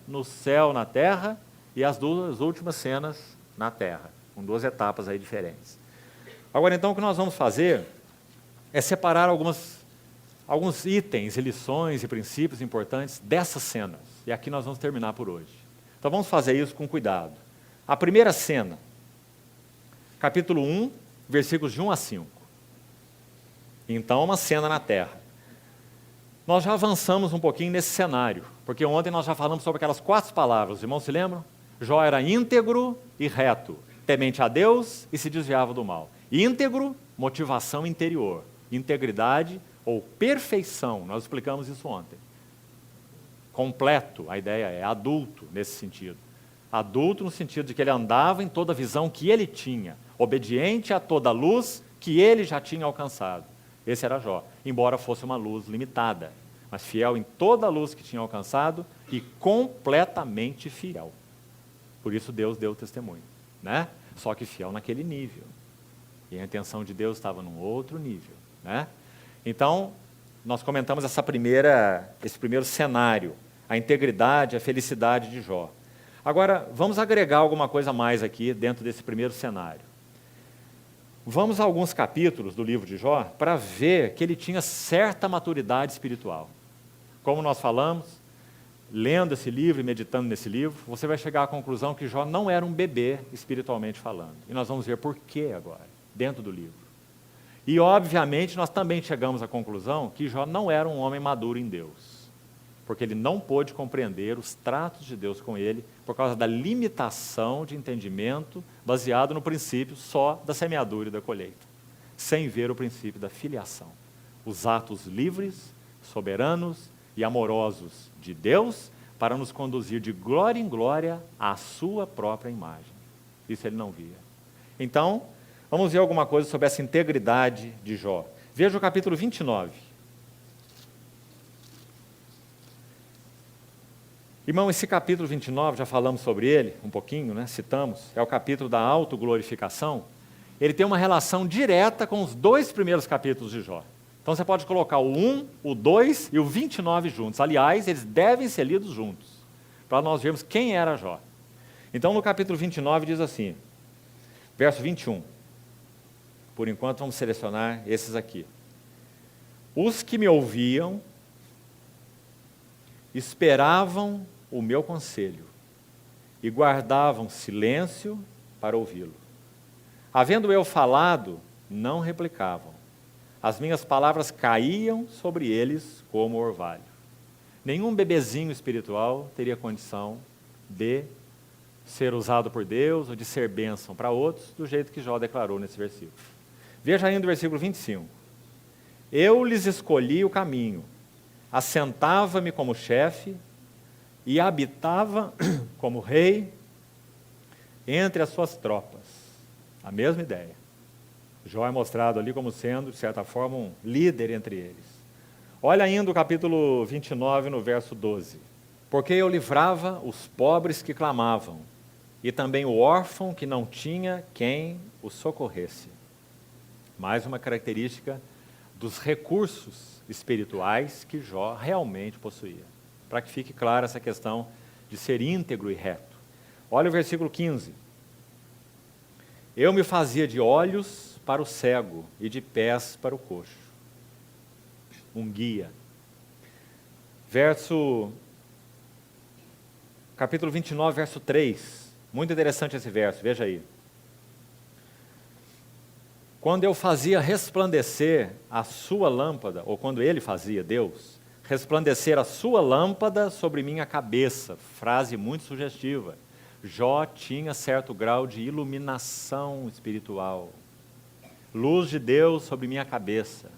A: e as 2 últimas cenas na terra, com 2 etapas aí diferentes. Agora então o que nós vamos fazer é separar alguns itens, e lições e princípios importantes dessas cenas, e aqui nós vamos terminar por hoje. Então vamos fazer isso com cuidado. A primeira cena, capítulo 1, versículos de 1 a 5. Então, uma cena na terra. Nós já avançamos um pouquinho nesse cenário, porque ontem nós já falamos sobre aquelas 4 palavras, os irmãos se lembram? Jó era íntegro e reto, temente a Deus e se desviava do mal. Íntegro, motivação interior. Integridade ou perfeição, nós explicamos isso ontem. Completo, a ideia é adulto nesse sentido. Adulto no sentido de que ele andava em toda a visão que ele tinha, obediente a toda a luz que ele já tinha alcançado. Esse era Jó, embora fosse uma luz limitada, mas fiel em toda a luz que tinha alcançado e completamente fiel. Por isso Deus deu o testemunho, né? Só que fiel naquele nível. E a intenção de Deus estava num outro nível, né? Então, nós comentamos esse primeiro cenário, a integridade, a felicidade de Jó. Agora, vamos agregar alguma coisa a mais aqui dentro desse primeiro cenário. Vamos a alguns capítulos do livro de Jó para ver que ele tinha certa maturidade espiritual. Como nós falamos, lendo esse livro e meditando nesse livro, você vai chegar à conclusão que Jó não era um bebê espiritualmente falando. E nós vamos ver por quê agora, dentro do livro. E, obviamente, nós também chegamos à conclusão que Jó não era um homem maduro em Deus, porque ele não pôde compreender os tratos de Deus com ele por causa da limitação de entendimento baseado no princípio só da semeadura e da colheita, sem ver o princípio da filiação, os atos livres, soberanos e amorosos de Deus para nos conduzir de glória em glória à sua própria imagem. Isso ele não via. Então, vamos ver alguma coisa sobre essa integridade de Jó. Veja o capítulo 29. Irmão, esse capítulo 29, já falamos sobre ele um pouquinho, né? Citamos, é o capítulo da autoglorificação. Ele tem uma relação direta com os 2 primeiros capítulos de Jó. Então você pode colocar o 1, o 2 e o 29 juntos. Aliás, eles devem ser lidos juntos, para nós vermos quem era Jó. Então no capítulo 29 diz assim, verso 21. Por enquanto vamos selecionar esses aqui. Os que me ouviam esperavam o meu conselho e guardavam silêncio para ouvi-lo. Havendo eu falado, não replicavam. As minhas palavras caíam sobre eles como orvalho. Nenhum bebezinho espiritual teria condição de ser usado por Deus ou de ser bênção para outros, do jeito que Jó declarou nesse versículo. Veja ainda o versículo 25. Eu lhes escolhi o caminho, assentava-me como chefe e habitava como rei entre as suas tropas. A mesma ideia. Jó é mostrado ali como sendo, de certa forma, um líder entre eles. Olha ainda o capítulo 29, no verso 12. Porque eu livrava os pobres que clamavam, e também o órfão que não tinha quem o socorresse. Mais uma característica dos recursos espirituais que Jó realmente possuía. para que fique clara essa questão de ser íntegro e reto. Olha o versículo 15. Eu me fazia de olhos para o cego e de pés para o coxo. Um guia. Capítulo 29, verso 3. Muito interessante esse verso, veja aí. Quando eu fazia resplandecer a sua lâmpada, ou quando ele fazia, Deus, resplandecer a sua lâmpada sobre minha cabeça. Frase muito sugestiva. Jó tinha certo grau de iluminação espiritual. Luz de Deus sobre minha cabeça.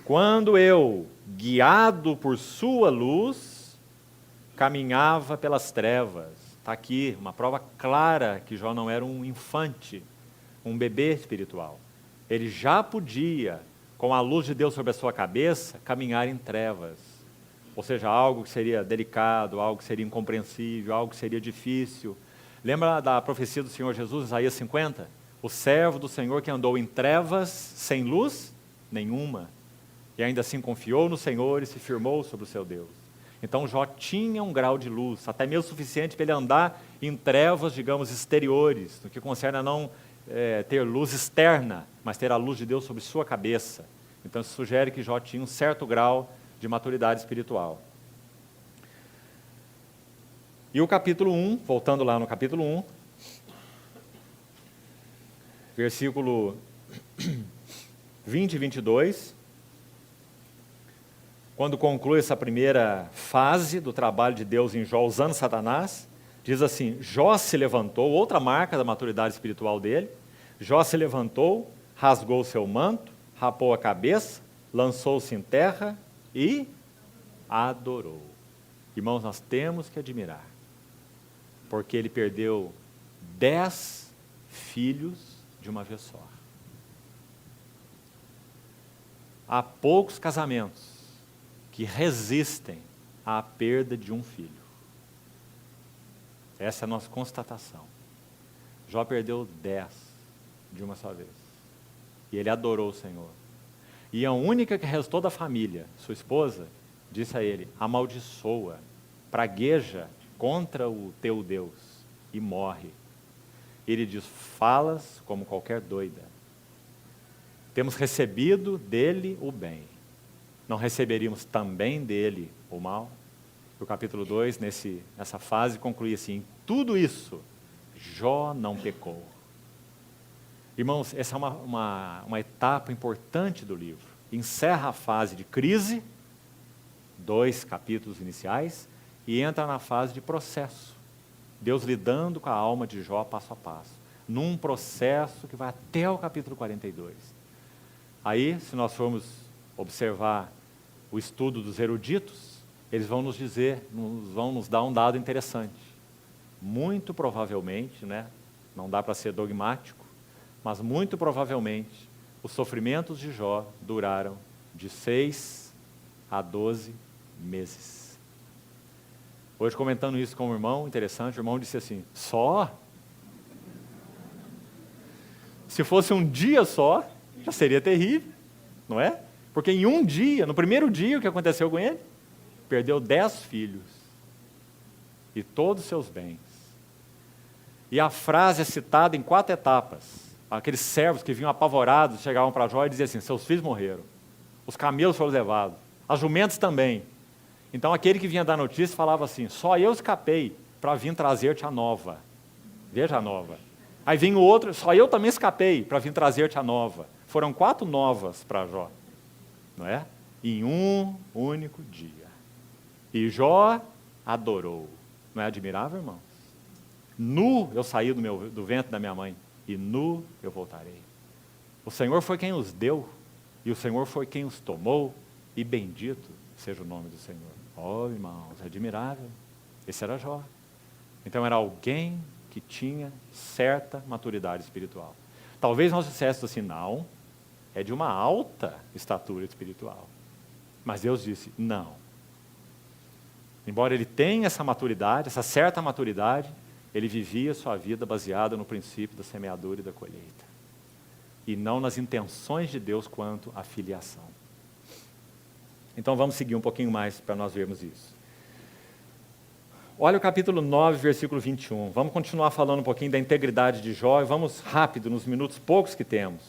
A: Quando eu, guiado por sua luz, caminhava pelas trevas. Está aqui uma prova clara que Jó não era um infante, um bebê espiritual. Ele já podia, com a luz de Deus sobre a sua cabeça, caminhar em trevas. Ou seja, algo que seria delicado, algo que seria incompreensível, algo que seria difícil. Lembra da profecia do Senhor Jesus, Isaías 50? O servo do Senhor que andou em trevas, sem luz nenhuma, e ainda assim confiou no Senhor e se firmou sobre o seu Deus. Então Jó tinha um grau de luz, até mesmo suficiente para ele andar em trevas, digamos, exteriores, no que concerne a não ter luz externa, mas ter a luz de Deus sobre sua cabeça. Então isso sugere que Jó tinha um certo grau de maturidade espiritual. E o capítulo 1, voltando lá no capítulo 1, versículo 20 e 22, quando conclui essa primeira fase do trabalho de Deus em Jó usando Satanás, diz assim, Jó se levantou, outra marca da maturidade espiritual dele, Jó se levantou, rasgou o seu manto, rapou a cabeça, lançou-se em terra e adorou. Irmãos, nós temos que admirar, porque ele perdeu 10 filhos de uma vez só. Há poucos casamentos que resistem à perda de um filho. Essa é a nossa constatação. Jó perdeu 10 de uma só vez. E ele adorou o Senhor. E a única que restou da família, sua esposa, disse a ele, amaldiçoa, pragueja contra o teu Deus e morre. Ele diz, falas como qualquer doida. Temos recebido dele o bem. Não receberíamos também dele o mal? O capítulo 2, nessa fase, conclui assim, em tudo isso, Jó não pecou. Irmãos, essa é uma etapa importante do livro. Encerra a fase de crise, 2 capítulos iniciais, e entra na fase de processo. Deus lidando com a alma de Jó passo a passo, num processo que vai até o capítulo 42. Aí, se nós formos observar o estudo dos eruditos, eles vão nos dizer, vão nos dar um dado interessante. Muito provavelmente, não dá para ser dogmático, mas muito provavelmente, os sofrimentos de Jó duraram de 6 a 12 meses. Hoje, comentando isso com um irmão, interessante, o irmão disse assim, só? Se fosse um dia só, já seria terrível, não é? Porque em um dia, no primeiro dia, o que aconteceu com ele? Perdeu 10 filhos e todos os seus bens. E a frase é citada em 4 etapas. Aqueles servos que vinham apavorados, chegavam para Jó e diziam assim, seus filhos morreram, os camelos foram levados, as jumentas também. Então aquele que vinha dar notícia falava assim, só eu escapei para vir trazer-te a nova. Veja a nova. Aí vinha o outro, só eu também escapei para vir trazer-te a nova. Foram 4 novas para Jó, não é? Em um único dia. E Jó adorou. Não é admirável, irmãos? Nu eu saí do ventre da minha mãe, e nu eu voltarei. O Senhor foi quem os deu, e o Senhor foi quem os tomou, e bendito seja o nome do Senhor. Oh, irmãos, é admirável. Esse era Jó. Então era alguém que tinha certa maturidade espiritual. Talvez nós disséssemos assim, não, é de uma alta estatura espiritual. Mas Deus disse, não. Embora ele tenha essa maturidade, essa certa maturidade, ele vivia sua vida baseada no princípio da semeadura e da colheita. E não nas intenções de Deus quanto à filiação. Então vamos seguir um pouquinho mais para nós vermos isso. Olha o capítulo 9, versículo 21. Vamos continuar falando um pouquinho da integridade de Jó e vamos rápido, nos minutos poucos que temos,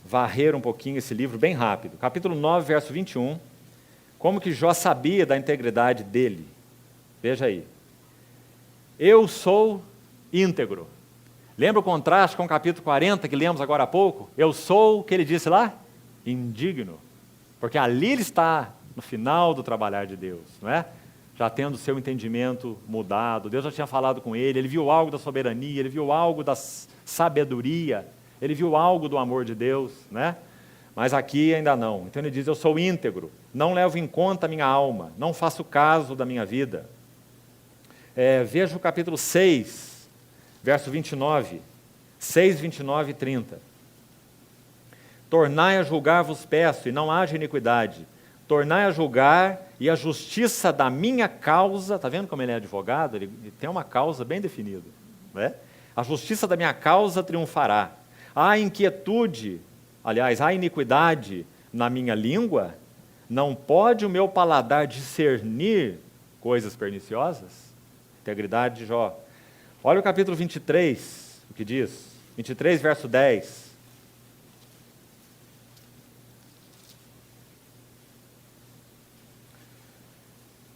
A: varrer um pouquinho esse livro bem rápido. Capítulo 9, verso 21. Como que Jó sabia da integridade dele? Veja aí. Eu sou íntegro. Lembra o contraste com o capítulo 40 que lemos agora há pouco? Eu sou, o que ele disse lá? Indigno. Porque ali ele está no final do trabalhar de Deus, não é? Já tendo o seu entendimento mudado, Deus já tinha falado com ele viu algo da soberania, ele viu algo da sabedoria, ele viu algo do amor de Deus, né? Mas aqui ainda não. Então ele diz, eu sou íntegro, não levo em conta a minha alma, não faço caso da minha vida. Veja o capítulo 6, verso 29, 6, 29 e 30. Tornai a julgar-vos peço, e não haja iniquidade. Tornai a julgar, e a justiça da minha causa, está vendo como ele é advogado? Ele tem uma causa bem definida, né? A justiça da minha causa triunfará. Há inquietude, aliás, há iniquidade na minha língua, não pode o meu paladar discernir coisas perniciosas? Integridade de Jó. Olha o capítulo 23, o que diz? 23, verso 10.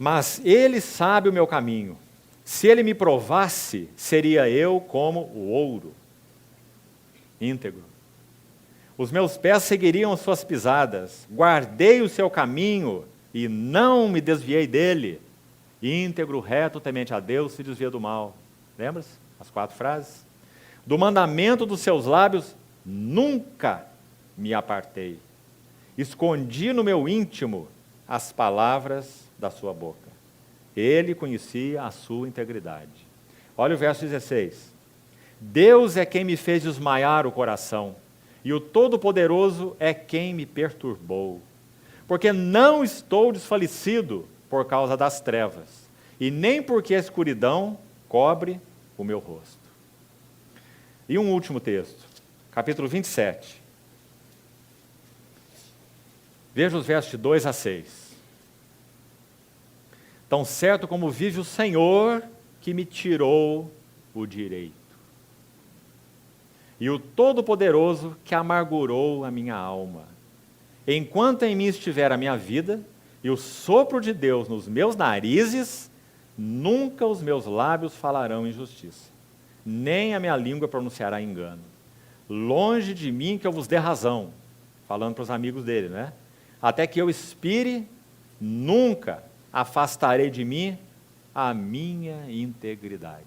A: Mas ele sabe o meu caminho. Se ele me provasse, seria eu como o ouro, íntegro. Os meus pés seguiriam as suas pisadas. Guardei o seu caminho e não me desviei dele. Íntegro, reto, temente a Deus, se desvia do mal. Lembra-se? As 4 frases. Do mandamento dos seus lábios, nunca me apartei. Escondi no meu íntimo as palavras da sua boca. Ele conhecia a sua integridade. Olha o verso 16. Deus é quem me fez desmaiar o coração, e o Todo-Poderoso é quem me perturbou. Porque não estou desfalecido por causa das trevas, e nem porque a escuridão cobre o meu rosto. E um último texto, capítulo 27. Veja os versos de 2 a 6. Tão certo como vive o Senhor, que me tirou o direito, e o Todo-Poderoso que amargurou a minha alma. Enquanto em mim estiver a minha vida, e o sopro de Deus nos meus narizes, nunca os meus lábios falarão injustiça, nem a minha língua pronunciará engano. Longe de mim que eu vos dê razão, falando para os amigos dele, né? Até que eu expire, nunca afastarei de mim a minha integridade.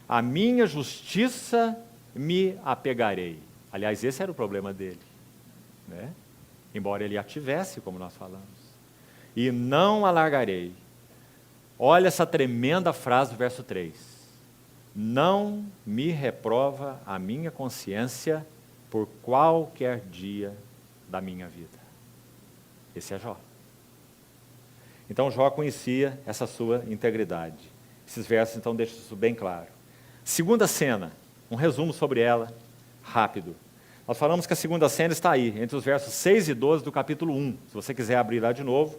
A: A minha justiça me apegarei. Aliás, esse era o problema dele, né? Embora ele a tivesse, como nós falamos. E não alargarei. Olha essa tremenda frase do verso 3. Não me reprova a minha consciência por qualquer dia da minha vida. Esse é Jó. Então Jó conhecia essa sua integridade. Esses versos então deixam isso bem claro. Segunda cena, um resumo sobre ela, rápido. Nós falamos que a segunda cena está aí, entre os versos 6 e 12 do capítulo 1. Se você quiser abrir lá de novo.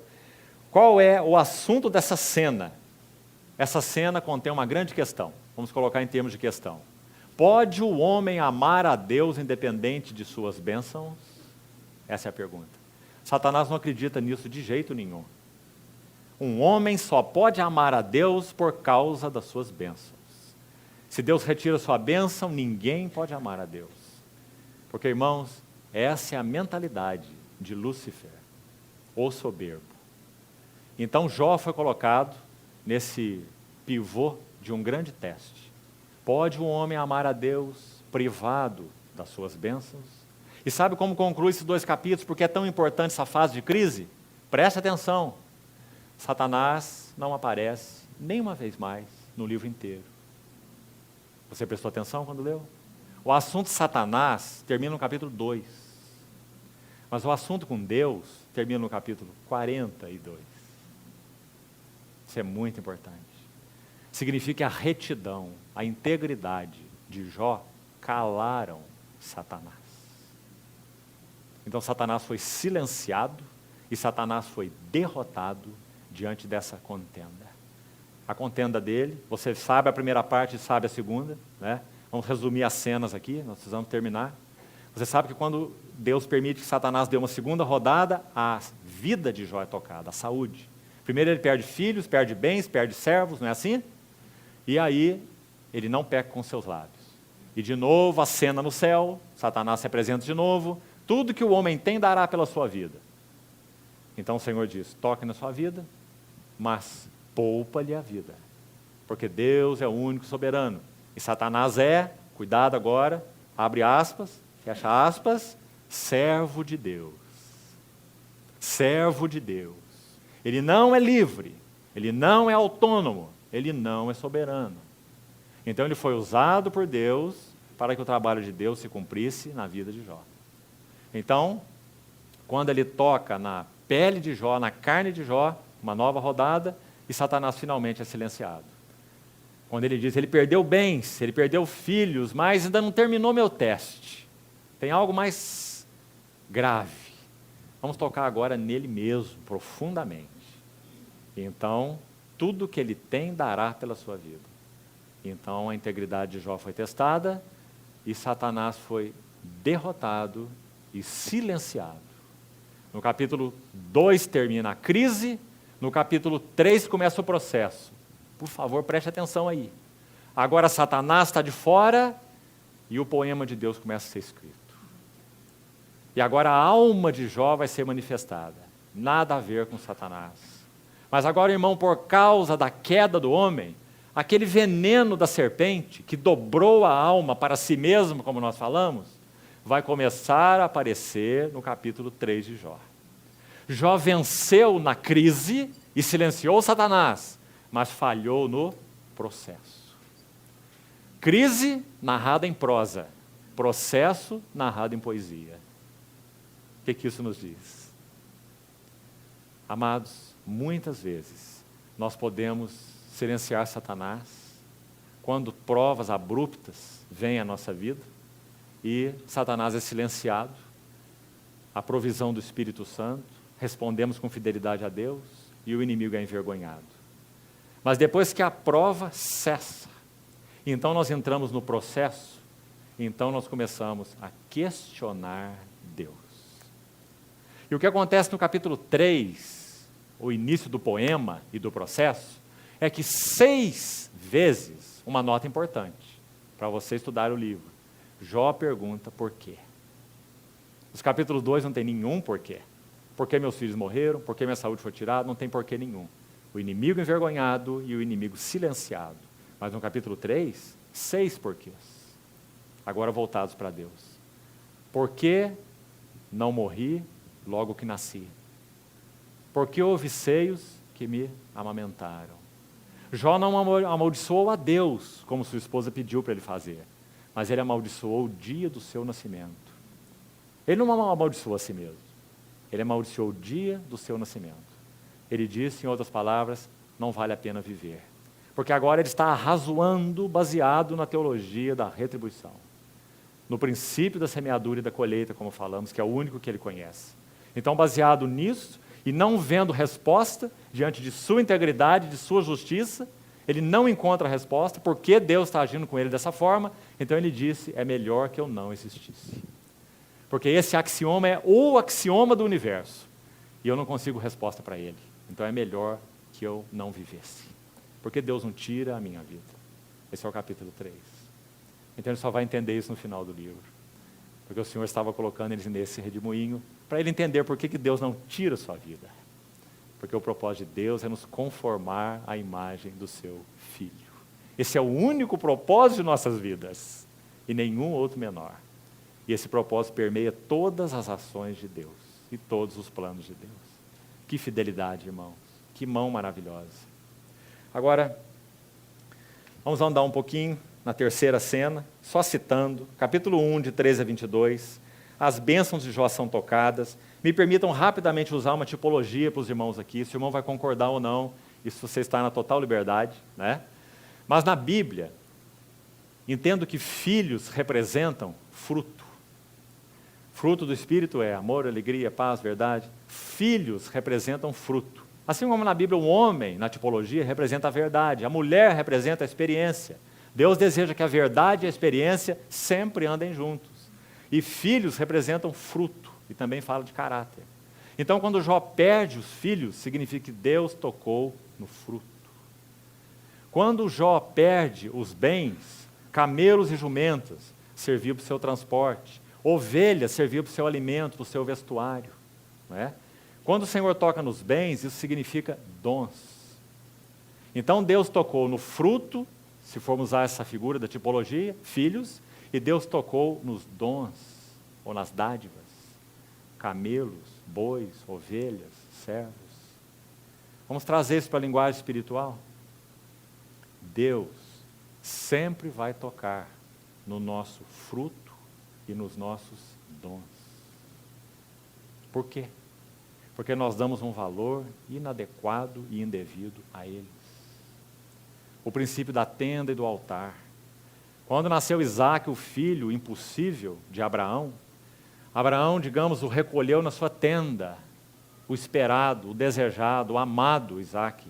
A: Qual é o assunto dessa cena? Essa cena contém uma grande questão. Vamos colocar em termos de questão. Pode o homem amar a Deus independente de suas bênçãos? Essa é a pergunta. Satanás não acredita nisso de jeito nenhum. Um homem só pode amar a Deus por causa das suas bênçãos. Se Deus retira sua bênção, ninguém pode amar a Deus. Porque, irmãos, essa é a mentalidade de Lúcifer, o soberbo. Então Jó foi colocado nesse pivô de um grande teste. Pode um homem amar a Deus privado das suas bênçãos? E sabe como conclui esses 2 capítulos? Porque é tão importante essa fase de crise? Preste atenção. Satanás não aparece nenhuma vez mais no livro inteiro. Você prestou atenção quando leu? O assunto de Satanás termina no capítulo 2. Mas o assunto com Deus termina no capítulo 42. Isso é muito importante. Significa que a retidão, a integridade de Jó calaram Satanás. Então Satanás foi silenciado e Satanás foi derrotado diante dessa contenda. a contenda dele. Você sabe a primeira parte e sabe a segunda, né? Vamos resumir as cenas aqui, nós precisamos terminar. Você sabe que quando Deus permite que Satanás dê uma segunda rodada, a vida de Jó é tocada, a saúde. Primeiro ele perde filhos, perde bens, perde servos, não é assim? E aí ele não peca com seus lábios. E de novo a cena no céu, Satanás se apresenta de novo, tudo que o homem tem dará pela sua vida. Então o Senhor diz, toque na sua vida, mas poupa-lhe a vida. Porque Deus é o único soberano. E Satanás é, cuidado agora, abre aspas, fecha aspas, servo de Deus. Servo de Deus. Ele não é livre, ele não é autônomo, ele não é soberano. Então ele foi usado por Deus para que o trabalho de Deus se cumprisse na vida de Jó. Então, quando ele toca na pele de Jó, na carne de Jó, uma nova rodada, e Satanás finalmente é silenciado. Quando ele diz, ele perdeu bens, ele perdeu filhos, mas ainda não terminou meu teste. Tem algo mais grave. Vamos tocar agora nele mesmo, profundamente. Então, tudo que ele tem dará pela sua vida. Então, a integridade de Jó foi testada e Satanás foi derrotado e silenciado. No capítulo 2 termina a crise, no capítulo 3 começa o processo. Por favor, preste atenção aí. Agora Satanás está de fora e o poema de Deus começa a ser escrito. E agora a alma de Jó vai ser manifestada. Nada a ver com Satanás. Mas agora, irmão, por causa da queda do homem, aquele veneno da serpente que dobrou a alma para si mesmo, como nós falamos, vai começar a aparecer no capítulo 3 de Jó. Jó venceu na crise e silenciou Satanás, mas falhou no processo. Crise narrada em prosa, processo narrado em poesia. O que isso nos diz? Amados, muitas vezes nós podemos silenciar Satanás quando provas abruptas vêm à nossa vida e Satanás é silenciado, a provisão do Espírito Santo, respondemos com fidelidade a Deus e o inimigo é envergonhado. Mas depois que a prova cessa, então nós entramos no processo, então nós começamos a questionar Deus. E o que acontece no capítulo 3, o início do poema e do processo, é que 6 vezes, uma nota importante, para você estudar o livro, Jó pergunta por quê. Os capítulos 2 não tem nenhum porquê. Por que meus filhos morreram? Por que minha saúde foi tirada? Não tem porquê nenhum. O inimigo envergonhado e o inimigo silenciado. Mas no capítulo 3, 6 porquês. Agora voltados para Deus. Por que não morri logo que nasci? Por que houve seios que me amamentaram? Jó não amaldiçoou a Deus, como sua esposa pediu para ele fazer. Mas ele amaldiçoou o dia do seu nascimento. Ele não amaldiçoou a si mesmo. Ele amaldiçoou o dia do seu nascimento. Ele disse, em outras palavras, não vale a pena viver. Porque agora ele está arrazoando baseado na teologia da retribuição. No princípio da semeadura e da colheita, como falamos, que é o único que ele conhece. Então, baseado nisso, e não vendo resposta diante de sua integridade, de sua justiça, ele não encontra a resposta, porque Deus está agindo com ele dessa forma, então ele disse, é melhor que eu não existisse. Porque esse axioma é o axioma do universo. E eu não consigo resposta para ele. Então é melhor que eu não vivesse. Porque Deus não tira a minha vida. Esse é o capítulo 3. Então ele só vai entender isso no final do livro. Porque o Senhor estava colocando eles nesse redemoinho para ele entender por que Deus não tira a sua vida. Porque o propósito de Deus é nos conformar à imagem do seu Filho. Esse é o único propósito de nossas vidas. E nenhum outro menor. E esse propósito permeia todas as ações de Deus e todos os planos de Deus. Que fidelidade, irmãos. Que mão maravilhosa. Agora, vamos andar um pouquinho na terceira cena, só citando, capítulo 1, de 13 a 22, as bênçãos de Jó são tocadas. Me permitam rapidamente usar uma tipologia para os irmãos aqui, se o irmão vai concordar ou não, isso você está na total liberdade, né? Mas na Bíblia, entendo que filhos representam fruto. Fruto do Espírito é amor, alegria, paz, verdade. Filhos representam fruto. Assim como na Bíblia o homem, na tipologia, representa a verdade, a mulher representa a experiência. Deus deseja que a verdade e a experiência sempre andem juntos. E filhos representam fruto, e também fala de caráter. Então, quando Jó perde os filhos, significa que Deus tocou no fruto. Quando Jó perde os bens, camelos e jumentas serviam para o seu transporte, ovelhas serviam para o seu alimento, para o seu vestuário. Não é? Quando o Senhor toca nos bens, isso significa dons. Então Deus tocou no fruto, se formos usar essa figura da tipologia, filhos, e Deus tocou nos dons, ou nas dádivas, camelos, bois, ovelhas, servos. Vamos trazer isso para a linguagem espiritual? Deus sempre vai tocar no nosso fruto e nos nossos dons. Por quê? Porque nós damos um valor inadequado e indevido a eles. O princípio da tenda e do altar. Quando nasceu Isaque, o filho impossível de Abraão, Abraão, digamos, o recolheu na sua tenda, o esperado, o desejado, o amado Isaque.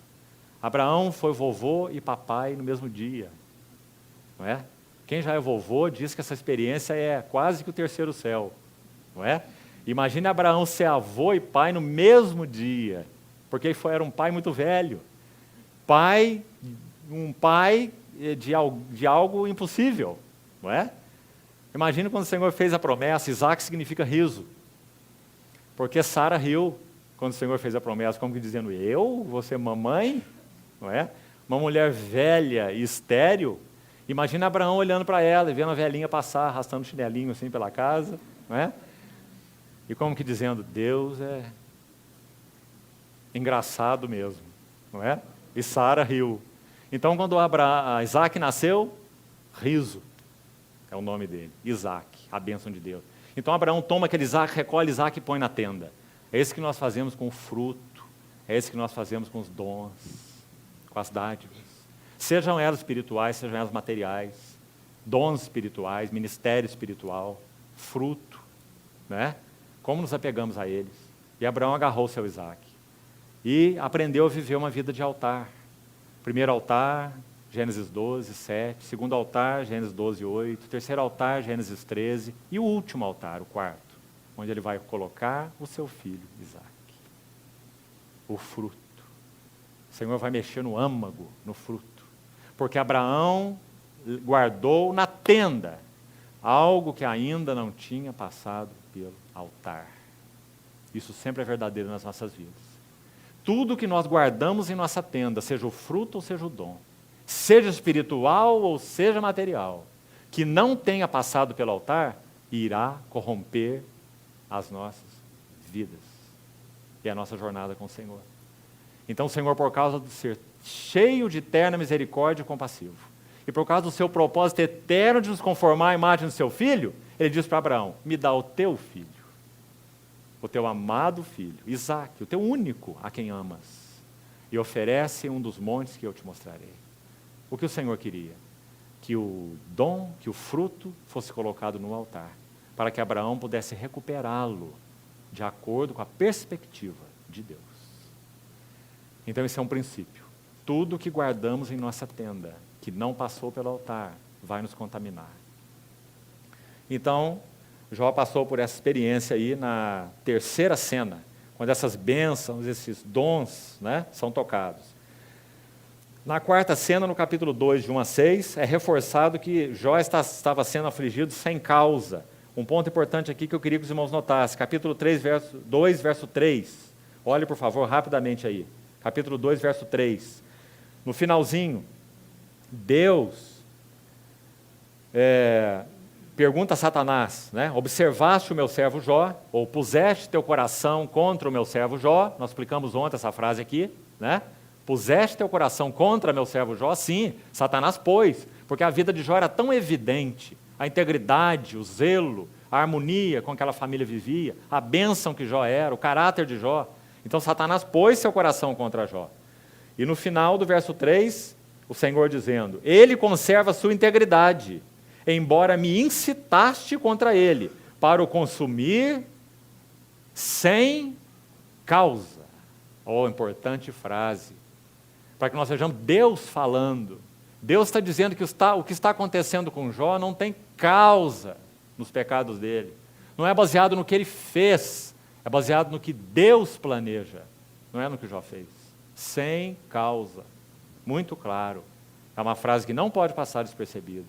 A: Abraão foi vovô e papai no mesmo dia, não é? Quem já é vovô diz que essa experiência é quase que o terceiro céu, não é? Imagine Abraão ser avô e pai no mesmo dia, porque ele era um pai muito velho, um pai de algo impossível, não é? Imagine quando o Senhor fez a promessa. Isaque significa riso, porque Sara riu quando o Senhor fez a promessa, como que dizendo, eu vou ser mamãe, não é? Uma mulher velha e estéril. Imagina Abraão olhando para ela e vendo a velhinha passar, arrastando chinelinho assim pela casa, não é? E como que dizendo, Deus é engraçado mesmo, não é? E Sara riu. Então, quando Isaque nasceu, riso é o nome dele, Isaque, a bênção de Deus. Então, Abraão toma aquele Isaque, recolhe Isaque e põe na tenda. É isso que nós fazemos com o fruto, é isso que nós fazemos com os dons, com as dádivas. Sejam elas espirituais, sejam elas materiais, dons espirituais, ministério espiritual, fruto, né? Como nos apegamos a eles. E Abraão agarrou seu Isaque e aprendeu a viver uma vida de altar. Primeiro altar, Gênesis 12, 7. Segundo altar, Gênesis 12, 8. Terceiro altar, Gênesis 13. E o último altar, o quarto, onde ele vai colocar o seu filho, Isaque. O fruto. O Senhor vai mexer no âmago, no fruto. Porque Abraão guardou na tenda algo que ainda não tinha passado pelo altar. Isso sempre é verdadeiro nas nossas vidas. Tudo que nós guardamos em nossa tenda, seja o fruto ou seja o dom, seja espiritual ou seja material, que não tenha passado pelo altar, irá corromper as nossas vidas e a nossa jornada com o Senhor. Então o Senhor, por causa de ser cheio de eterna misericórdia e compassivo, e por causa do seu propósito eterno de nos conformar à imagem do seu filho, ele diz para Abraão, me dá o teu filho, o teu amado filho, Isaque, o teu único a quem amas, e oferece um dos montes que eu te mostrarei. O que o Senhor queria? Que o dom, que o fruto fosse colocado no altar, para que Abraão pudesse recuperá-lo de acordo com a perspectiva de Deus. Então esse é um princípio. Tudo que guardamos em nossa tenda, que não passou pelo altar, vai nos contaminar. Então, Jó passou por essa experiência aí na terceira cena, quando essas bênçãos, esses dons, né, são tocados. Na quarta cena, no capítulo 2, de 1 a 6, é reforçado que Jó estava sendo afligido sem causa. Um ponto importante aqui que eu queria que os irmãos notassem, capítulo 2, verso 3. Olhe, por favor, rapidamente aí. Capítulo 2, verso 3. No finalzinho, Deus pergunta a Satanás, né? Observaste o meu servo Jó, ou puseste teu coração contra o meu servo Jó, nós explicamos ontem essa frase aqui, né? Puseste teu coração contra meu servo Jó? Sim, Satanás pôs, porque a vida de Jó era tão evidente, a integridade, o zelo, a harmonia com que aquela família vivia, a bênção que Jó era, o caráter de Jó. Então Satanás pôs seu coração contra Jó. E no final do verso 3, o Senhor dizendo, ele conserva a sua integridade, embora me incitaste contra ele, para o consumir sem causa. Oh, importante frase. Para que nós vejamos Deus falando. Deus está dizendo que o que está acontecendo com Jó não tem causa nos pecados dele. Não é baseado no que ele fez, é baseado no que Deus planeja. Não é no que Jó fez. Sem causa. Muito claro. É uma frase que não pode passar despercebida.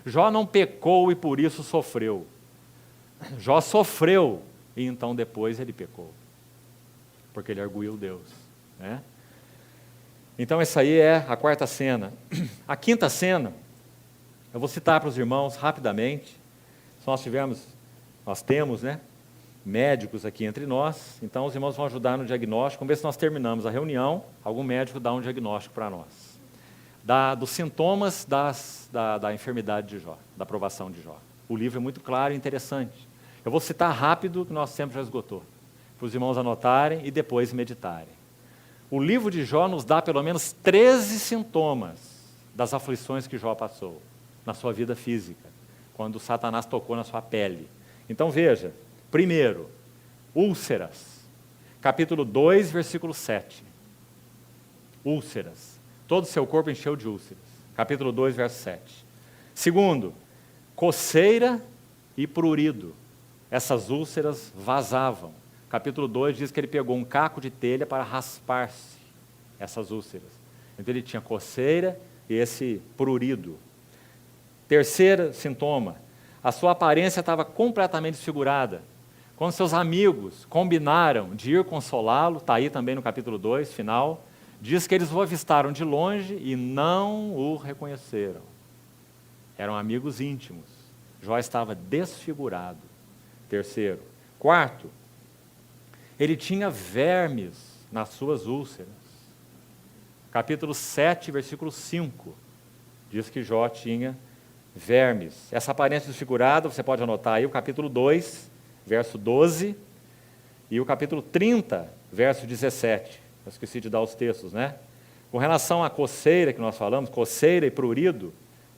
A: Jó não pecou e por isso sofreu. Jó sofreu e então depois ele pecou. Porque ele arguiu Deus. Né? Então essa aí é a quarta cena. A quinta cena, eu vou citar para os irmãos rapidamente. Nós temos, né, médicos aqui entre nós, então os irmãos vão ajudar no diagnóstico. Vamos ver se nós terminamos a reunião, algum médico dá um diagnóstico para nós. Dos sintomas da enfermidade de Jó, da provação de Jó. O livro é muito claro e interessante. Eu vou citar rápido, que nosso tempo já esgotou, para os irmãos anotarem e depois meditarem. O livro de Jó nos dá pelo menos 13 sintomas das aflições que Jó passou na sua vida física, quando Satanás tocou na sua pele. Então veja, primeiro, úlceras, capítulo 2, versículo 7. Úlceras, todo o seu corpo encheu de úlceras, capítulo 2, verso 7. Segundo, coceira e prurido, essas úlceras vazavam. Capítulo 2 diz que ele pegou um caco de telha para raspar-se essas úlceras. Então ele tinha coceira e esse prurido. Terceiro sintoma, a sua aparência estava completamente desfigurada. Quando seus amigos combinaram de ir consolá-lo, está aí também no capítulo 2, final, diz que eles o avistaram de longe e não o reconheceram. Eram amigos íntimos. Jó estava desfigurado. Terceiro. Quarto, ele tinha vermes nas suas úlceras. Capítulo 7, versículo 5, diz que Jó tinha vermes. Essa aparência desfigurada, você pode anotar aí o capítulo 2, verso 12, e o capítulo 30, verso 17. Eu esqueci de dar os textos, né? Com relação à coceira que nós falamos, coceira e prurido,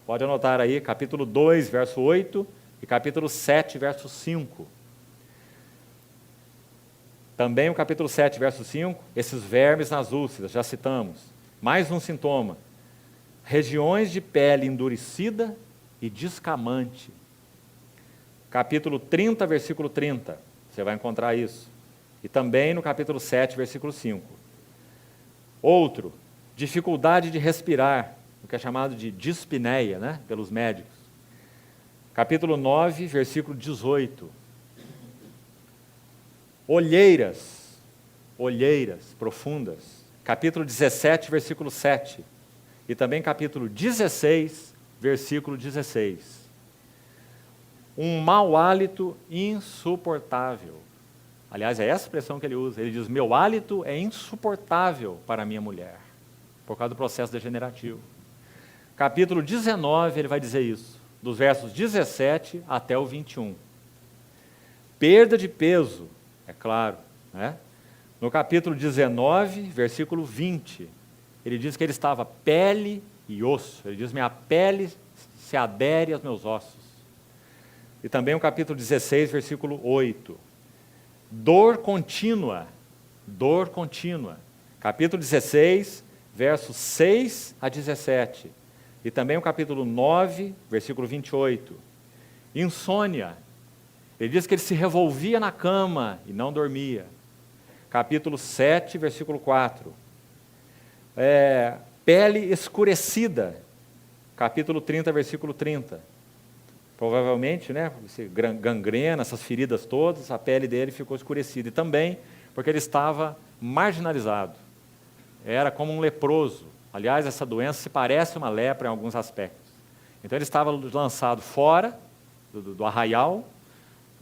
A: pode anotar aí capítulo 2, verso 8, e capítulo 7, verso 5. Também o capítulo 7, verso 5, esses vermes nas úlceras, já citamos. Mais um sintoma, regiões de pele endurecida e descamante. Capítulo 30, versículo 30, você vai encontrar isso. E também no capítulo 7, versículo 5. Outro, dificuldade de respirar, o que é chamado de dispneia, né, pelos médicos. Capítulo 9, versículo 18. Olheiras profundas, capítulo 17, versículo 7, e também capítulo 16, versículo 16. Um mau hálito insuportável. Aliás, é essa expressão que ele usa. Ele diz, meu hálito é insuportável para a minha mulher, por causa do processo degenerativo. Capítulo 19, ele vai dizer isso, dos versos 17 até o 21. Perda de peso, é claro, né? No capítulo 19, versículo 20, ele diz que ele estava pele e osso. Ele diz, minha pele se adere aos meus ossos. E também o capítulo 16, versículo 8. Dor contínua. Capítulo 16, versos 6 a 17. E também o capítulo 9, versículo 28. Insônia. Ele diz que ele se revolvia na cama e não dormia. Capítulo 7, versículo 4. Pele escurecida. Capítulo 30, versículo 30. Provavelmente, né, gangrena, essas feridas todas, a pele dele ficou escurecida. E também porque ele estava marginalizado. Era como um leproso. Aliás, essa doença se parece uma lepra em alguns aspectos. Então ele estava lançado fora do arraial,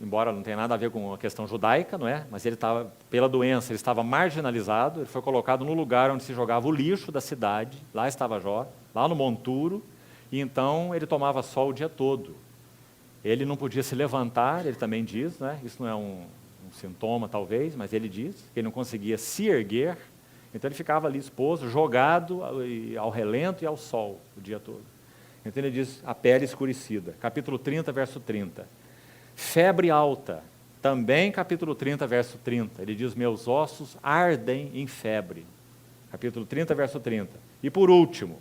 A: embora não tenha nada a ver com a questão judaica, não é? Mas ele estava, pela doença, ele estava marginalizado, ele foi colocado no lugar onde se jogava o lixo da cidade, lá estava Jó, lá no monturo, e então ele tomava sol o dia todo. Ele não podia se levantar, ele também diz, né? Isso não é um sintoma talvez, mas ele diz que ele não conseguia se erguer, então ele ficava ali exposto, jogado ao relento e ao sol o dia todo. Então ele diz, a pele escurecida. Capítulo 30, verso 30. Febre alta. Também capítulo 30, verso 30, ele diz, meus ossos ardem em febre. Capítulo 30, verso 30. E por último,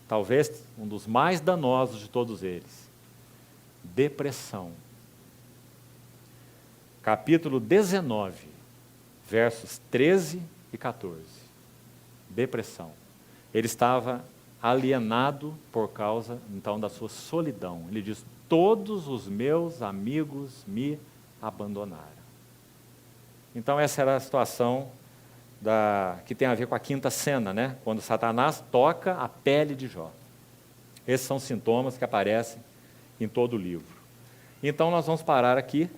A: talvez um dos mais danosos de todos eles, depressão. Capítulo 19, versos 13 e 14. Depressão. Ele estava alienado por causa, então, da sua solidão. Ele diz, todos os meus amigos me abandonaram. Então essa era a situação que tem a ver com a quinta cena, né? Quando Satanás toca a pele de Jó. Esses são sintomas que aparecem em todo o livro. Então nós vamos parar aqui,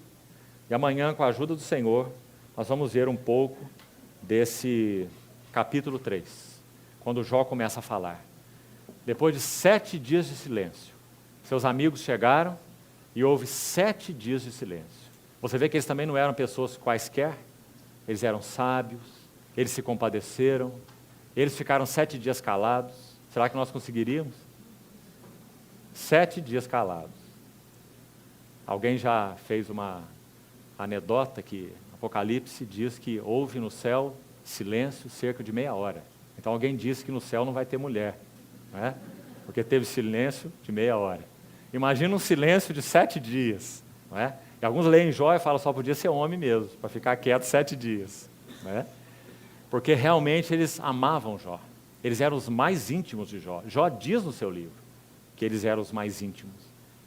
A: e amanhã, com a ajuda do Senhor, nós vamos ver um pouco desse capítulo 3, quando Jó começa a falar. Depois de 7 dias de silêncio, seus amigos chegaram e houve 7 dias de silêncio. Você vê que eles também não eram pessoas quaisquer, eles eram sábios, eles se compadeceram, eles ficaram 7 dias calados. Será que nós conseguiríamos? 7 dias calados. Alguém já fez uma anedota que Apocalipse diz que houve no céu silêncio cerca de meia hora. Então alguém disse que no céu não vai ter mulher, né? Porque teve silêncio de meia hora. Imagina um silêncio de 7 dias, não é? E alguns leem Jó e falam só podia ser homem mesmo, para ficar quieto 7 dias. Né? Porque realmente eles amavam Jó. Eles eram os mais íntimos de Jó. Jó diz no seu livro que eles eram os mais íntimos.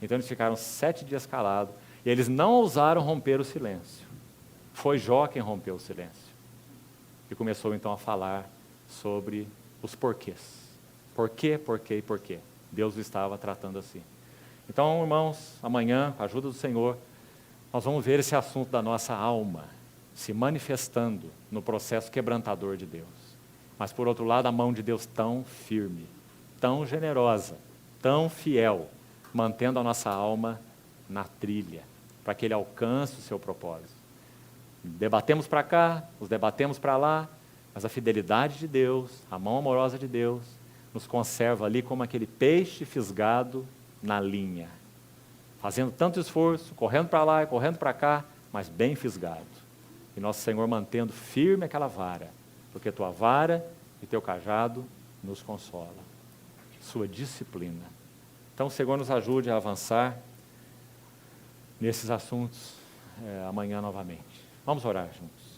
A: Então eles ficaram 7 dias calados e eles não ousaram romper o silêncio. Foi Jó quem rompeu o silêncio. E começou então a falar sobre os porquês. Por quê, por quê e por quê. Deus o estava tratando assim. Então, irmãos, amanhã, com a ajuda do Senhor, nós vamos ver esse assunto da nossa alma se manifestando no processo quebrantador de Deus. Mas, por outro lado, a mão de Deus tão firme, tão generosa, tão fiel, mantendo a nossa alma na trilha, para que Ele alcance o seu propósito. Debatemos para cá, os debatemos para lá, mas a fidelidade de Deus, a mão amorosa de Deus, nos conserva ali como aquele peixe fisgado na linha, fazendo tanto esforço, correndo para lá e correndo para cá, mas bem fisgado. E nosso Senhor mantendo firme aquela vara, porque tua vara e teu cajado nos consola. Sua disciplina. Então o Senhor nos ajude a avançar nesses assuntos amanhã novamente. Vamos orar juntos.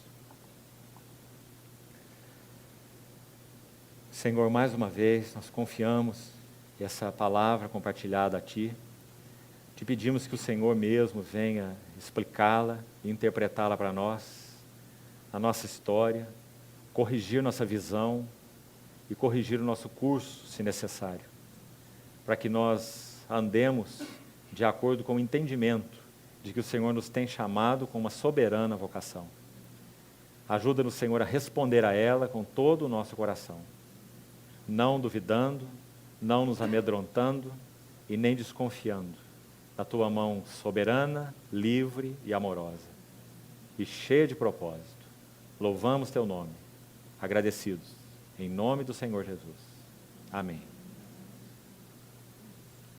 A: Senhor, mais uma vez, nós confiamos essa palavra compartilhada a Ti. Te pedimos que o Senhor mesmo venha explicá-la e interpretá-la para nós, a nossa história, corrigir nossa visão e corrigir o nosso curso, se necessário, para que nós andemos de acordo com o entendimento de que o Senhor nos tem chamado com uma soberana vocação. Ajuda-nos, Senhor, a responder a ela com todo o nosso coração, não duvidando, não nos amedrontando e nem desconfiando da Tua mão soberana, livre e amorosa, e cheia de propósito. Louvamos Teu nome, agradecidos, em nome do Senhor Jesus. Amém.